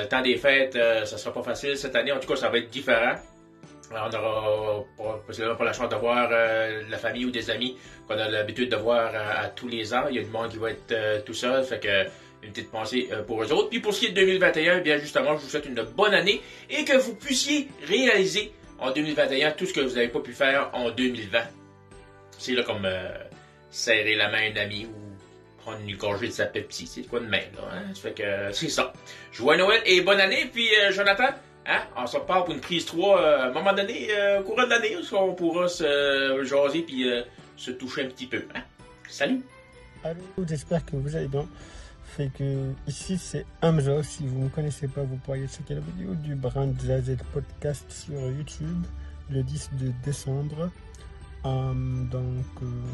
Temps des fêtes, ça sera pas facile cette année. En tout cas, ça va être différent. On n'aura pas la chance de voir la famille ou des amis qu'on a l'habitude de voir à tous les ans. Il y a du monde qui va être tout seul, fait que une petite pensée pour eux autres. Puis pour ce qui est de 2021, bien justement, je vous souhaite une bonne année et que vous puissiez réaliser en 2021 tout ce que vous n'avez pas pu faire en 2020. C'est là comme serrer la main d'un ami ou prendre une gorgée de sa Pepsi, c'est quoi de même, là, hein? Ça fait que c'est ça. Joyeux Noël et bonne année, puis Jonathan, hein? On se repart pour une prise 3 à un moment donné, au courant de l'année, on pourra se jaser puis se toucher un petit peu, hein? Salut! Allô, j'espère que vous allez bien. Fait que ici c'est Hamza, si vous ne me connaissez pas, vous pourriez checker la vidéo du Brent Josette podcast sur YouTube le 10 décembre.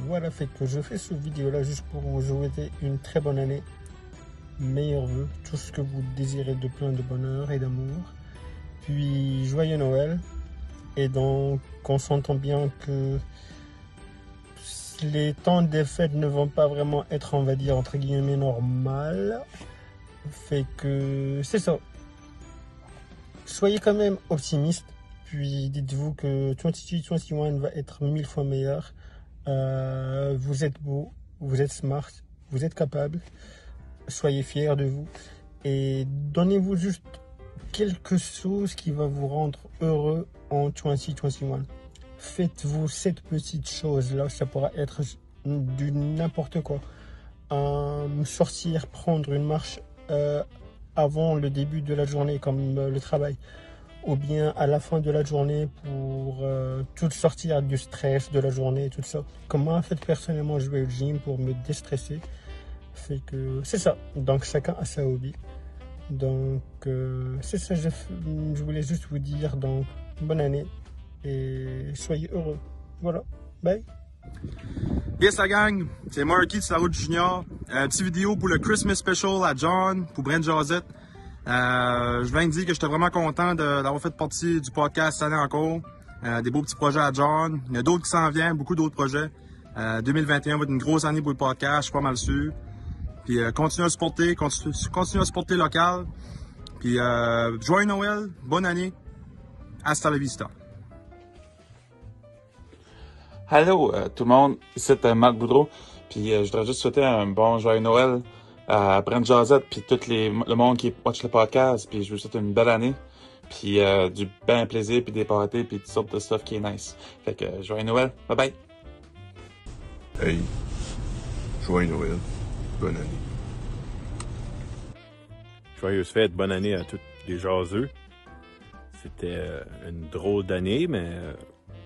Voilà, fait que je fais cette vidéo là juste pour vous souhaiter une très bonne année, meilleurs vœux, tout ce que vous désirez de plein de bonheur et d'amour, puis joyeux Noël. Et donc on s'entend bien que les temps des fêtes ne vont pas vraiment être, on va dire, entre guillemets normal, fait que c'est ça, soyez quand même optimistes. Puis dites-vous que 2021 va être 1000 fois meilleur. Vous êtes beau, vous êtes smart, vous êtes capable. Soyez fiers de vous. Et donnez-vous juste quelque chose qui va vous rendre heureux en 2021. Faites-vous cette petite chose-là. Ça pourra être du n'importe quoi. Sortir, prendre une marche avant le début de la journée, comme le travail. Ou bien à la fin de la journée pour tout sortir du stress de la journée et tout ça. Comme moi, en fait, personnellement, je vais au gym pour me déstresser. Fait que c'est ça. Donc, chacun a sa hobby. Donc, c'est ça. Je voulais juste vous dire, donc, bonne année et soyez heureux. Voilà. Bye. Yes la gang, c'est Marky de La Route Junior. Petite vidéo pour le Christmas Special à John, pour Brent Josette. Je viens de dire que j'étais vraiment content d'avoir fait partie du podcast cette année encore. Des beaux petits projets à John. Il y a d'autres qui s'en viennent, beaucoup d'autres projets. 2021 va être une grosse année pour le podcast, je suis pas mal sûr. Puis continuez à supporter, continuez à supporter local. Puis joyeux Noël, bonne année. Hasta la vista. Allô tout le monde, ici Marc Boudreau. Puis je voudrais juste souhaiter un bon joyeux Noël à Brent Josette puis tout le monde qui watch le podcast, puis je vous souhaite une belle année. puis du ben plaisir, puis des parties, puis toutes sortes de stuff qui est nice. Fait que joyeux Noël, bye bye! Hey, joyeux Noël, bonne année. Joyeuse fête, bonne année à tous les jaseux. C'était une drôle d'année, mais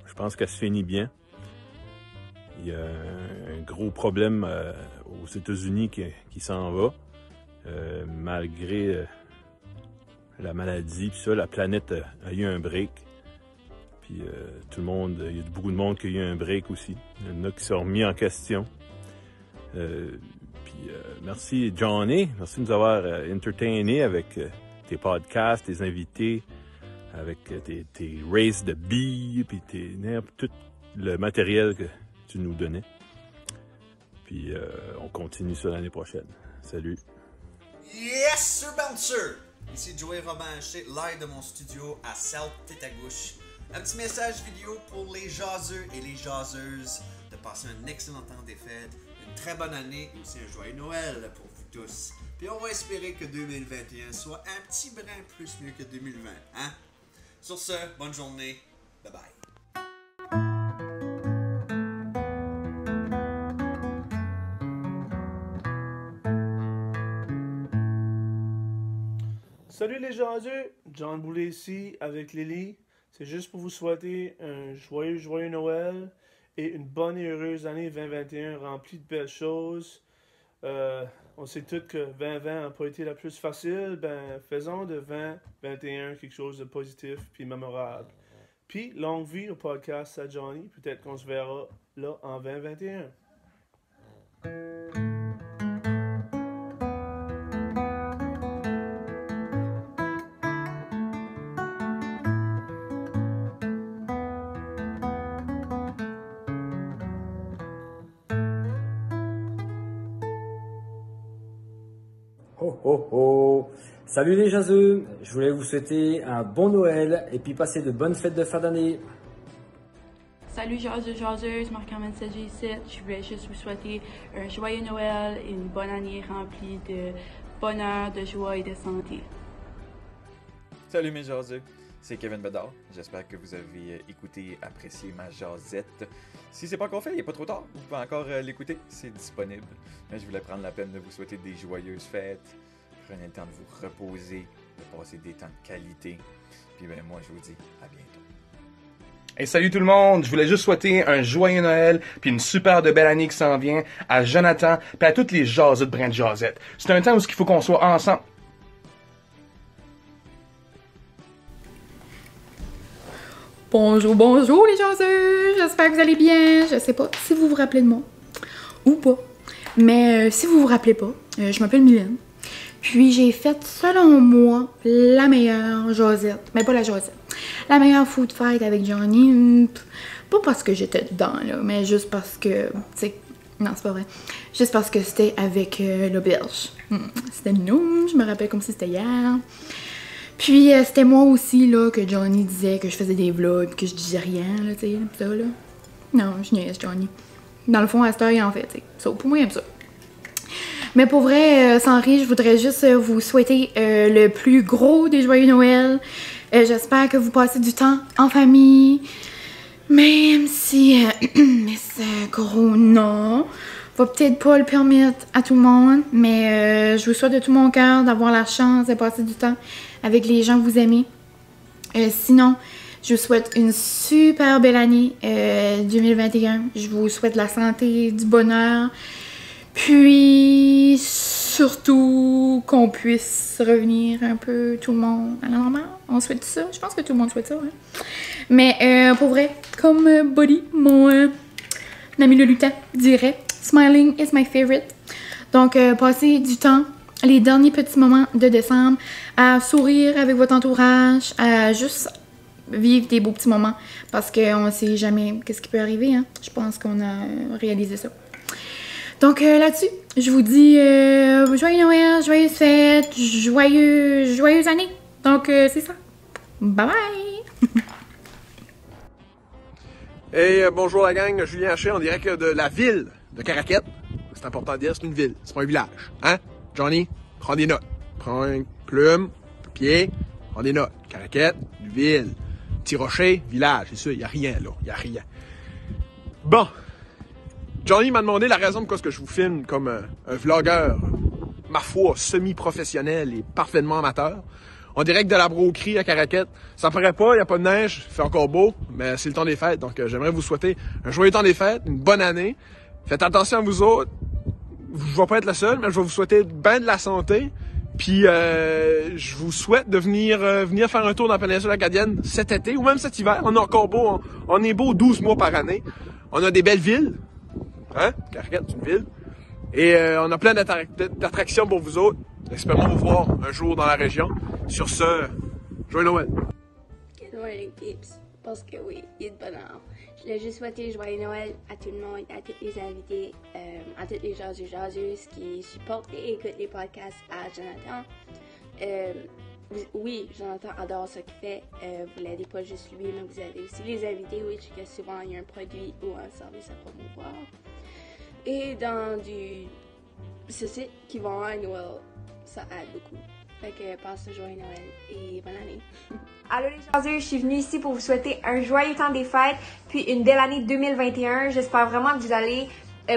je pense qu'elle se finit bien. Il y a un gros problème aux États-Unis qui s'en va. Malgré la maladie, puis ça, la planète a eu un break. Puis tout le monde, il y a beaucoup de monde qui a eu un break aussi. Il y en a qui sont remis en question. Merci Johnny, merci de nous avoir entertainés avec tes podcasts, tes invités, avec tes races de billes, puis tout le matériel que tu nous donnais. Puis on continue ça l'année prochaine. Salut! Yes, Sir Bouncer! Ici Joey Robin-Haché, live de mon studio à South Tétagouche. Un petit message vidéo pour les jaseux et les jaseuses de passer un excellent temps des fêtes, une très bonne année et aussi un joyeux Noël pour vous tous. Puis on va espérer que 2021 soit un petit brin plus mieux que 2020, hein? Sur ce, bonne journée, bye bye. Salut les jaseux, John Boulet ici avec Lily. C'est juste pour vous souhaiter un joyeux Noël et une bonne et heureuse année 2021 remplie de belles choses. On sait tous que 2020 n'a pas été la plus facile, faisons de 2021 quelque chose de positif puis mémorable. Puis longue vie au podcast à Johnny, peut-être qu'on se verra là en 2021. Ho ho ho! Salut les jaseux! Je voulais vous souhaiter un bon Noël et puis passer de bonnes fêtes de fin d'année. Salut jaseuses, Marc-Armand Sadji ici. Je voulais juste vous souhaiter un joyeux Noël et une bonne année remplie de bonheur, de joie et de santé. Salut mes jaseux, c'est Kevin Bedard. J'espère que vous avez écouté, apprécié ma jasette. Si c'est pas encore fait, il n'est pas trop tard. Vous pouvez encore l'écouter, c'est disponible. Mais je voulais prendre la peine de vous souhaiter des joyeuses fêtes. Prenez le temps de vous reposer, de passer des temps de qualité. Puis moi, je vous dis à bientôt. Hey, salut tout le monde! Je voulais juste souhaiter un joyeux Noël puis une super de belle année qui s'en vient à Jonathan puis à toutes les jaseux de Brent Josette. C'est un temps où il faut qu'on soit ensemble. Bonjour les jaseux, j'espère que vous allez bien. Je sais pas si vous vous rappelez de moi ou pas, mais si vous vous rappelez pas, je m'appelle Mylène. Puis j'ai fait, selon moi, la meilleure jasette, mais pas la jasette, la meilleure food fight avec Johnny. Pas parce que j'étais dedans là, mais juste parce que, tu sais, non c'est pas vrai, juste parce que c'était avec l'auberge. C'était mignon, je me rappelle comme si c'était hier. Puis c'était moi aussi là que Johnny disait que je faisais des vlogs, que je disais rien là, tu sais, ça là. Non, je niaise Johnny. Dans le fond, à cette heure, il en fait, tu sais. Ça, pour moi, il aime ça. Mais pour vrai, sans rire, je voudrais juste vous souhaiter le plus gros des joyeux Noël. J'espère que vous passez du temps en famille. Même si ce corona va peut-être pas le permettre à tout le monde. Mais je vous souhaite de tout mon cœur d'avoir la chance de passer du temps avec les gens que vous aimez. Sinon, je vous souhaite une super belle année 2021. Je vous souhaite de la santé, du bonheur. Puis, surtout, qu'on puisse revenir un peu tout le monde à la normale. On souhaite ça. Je pense que tout le monde souhaite ça. Hein? Mais pour vrai, comme Buddy, mon ami le lutin, dirait, smiling is my favorite. Donc, passez du temps, les derniers petits moments de décembre, à sourire avec votre entourage, à juste vivre des beaux petits moments. Parce qu'on ne sait jamais qu'est-ce qui peut arriver. Hein? Je pense qu'on a réalisé ça. Donc là-dessus, je vous dis joyeux Noël, joyeuse fête, joyeuse année. Donc c'est ça. Bye bye! Hey, bonjour la gang, Julien Haché, on dirait que de la ville de Caraquette. C'est important de dire, c'est une ville, c'est pas un village. Hein? Johnny, prends des notes. Prends une plume, papier, On est là. Caraquette, ville. Petit Rocher, village. C'est sûr, il n'y a rien là. Il n'y a rien. Bon. Johnny m'a demandé la raison pourquoi je vous filme comme un vlogueur, ma foi, semi-professionnel et parfaitement amateur. On direct de la broquerie à Caraquette. Ça paraît pas, il n'y a pas de neige, il fait encore beau, mais c'est le temps des fêtes. Donc j'aimerais vous souhaiter un joyeux temps des fêtes, une bonne année. Faites attention à vous autres. Je vais pas être le seul, mais je vais vous souhaiter bien de la santé. Puis je vous souhaite de venir faire un tour dans la péninsule acadienne cet été ou même cet hiver. On est encore beau, on est beau 12 mois par année. On a des belles villes. Hein? Caraquette, c'est une ville. Et on a plein d'attractions pour vous autres. Espérons vous voir un jour dans la région. Sur ce, joyeux Noël! Good morning, peeps. Parce que oui, il est de bonne heure. Je voulais juste souhaiter joyeux Noël à tout le monde, à tous les invités, à toutes les jaseuses qui supportent et écoutent les podcasts à Jonathan. Oui, Jonathan adore ce qu'il fait. Vous l'aidez pas juste lui, mais vous aidez aussi les invités, oui, que souvent il y a un produit ou un service à promouvoir. Et dans du ceci qui vont à Noël, ça aide beaucoup. Fait que passe un joyeux Noël et bonne année. Allô les jaseux, je suis venue ici pour vous souhaiter un joyeux temps des fêtes, puis une belle année 2021. J'espère vraiment que vous allez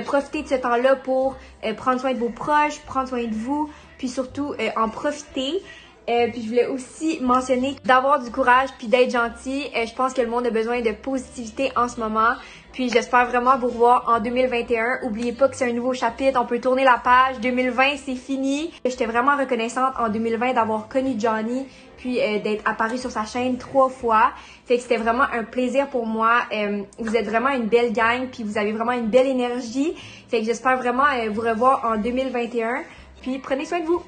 profiter de ce temps-là pour prendre soin de vos proches, prendre soin de vous, puis surtout en profiter. Puis je voulais aussi mentionner d'avoir du courage puis d'être gentil. Je pense que le monde a besoin de positivité en ce moment. Puis j'espère vraiment vous revoir en 2021. Oubliez pas que c'est un nouveau chapitre, on peut tourner la page. 2020, c'est fini. J'étais vraiment reconnaissante en 2020 d'avoir connu Johnny, puis d'être apparu sur sa chaîne 3 fois. Fait que c'était vraiment un plaisir pour moi. Vous êtes vraiment une belle gang, puis vous avez vraiment une belle énergie. Fait que j'espère vraiment vous revoir en 2021. Puis prenez soin de vous.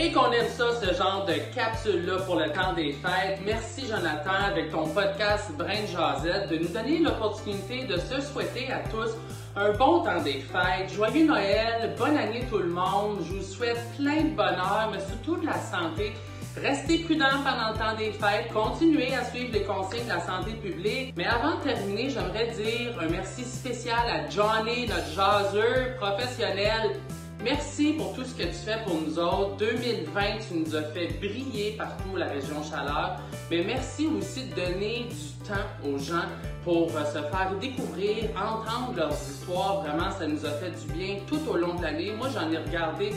Et qu'on aime ça, ce genre de capsule-là pour le temps des fêtes. Merci Jonathan avec ton podcast Brin de Jasette de nous donner l'opportunité de se souhaiter à tous un bon temps des fêtes, joyeux Noël, bonne année tout le monde. Je vous souhaite plein de bonheur, mais surtout de la santé. Restez prudents pendant le temps des fêtes, continuez à suivre les consignes de la santé publique. Mais avant de terminer, j'aimerais dire un merci spécial à Johnny, notre jaseur professionnel. Merci pour tout ce que tu fais pour nous autres. 2020, tu nous as fait briller partout la région Chaleur. Mais merci aussi de donner du temps aux gens pour se faire découvrir, entendre leurs histoires. Vraiment, ça nous a fait du bien tout au long de l'année. Moi, j'en ai regardé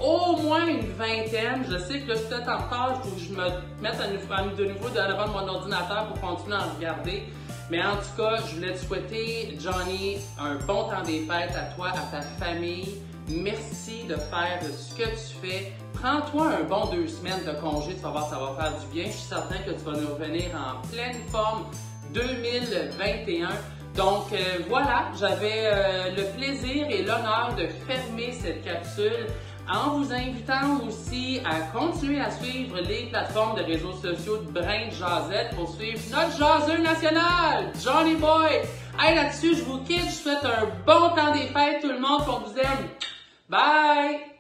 au moins une vingtaine. Je sais que là, je suis peut-être en retard. Il faut que je me mette de nouveau devant mon ordinateur pour continuer à en regarder. Mais en tout cas, je voulais te souhaiter, Johnny, un bon temps des fêtes à toi, à ta famille. Merci de faire ce que tu fais. Prends-toi un bon 2 semaines de congé, tu vas voir, ça va faire du bien. Je suis certain que tu vas nous revenir en pleine forme 2021. Donc voilà, j'avais le plaisir et l'honneur de fermer cette capsule en vous invitant aussi à continuer à suivre les plateformes de réseaux sociaux de Brin de Jasette pour suivre notre jaseur national, Johnny Boy. Hey, là-dessus, je vous quitte, je vous souhaite un bon temps des fêtes tout le monde, qu'on vous aime. Bye!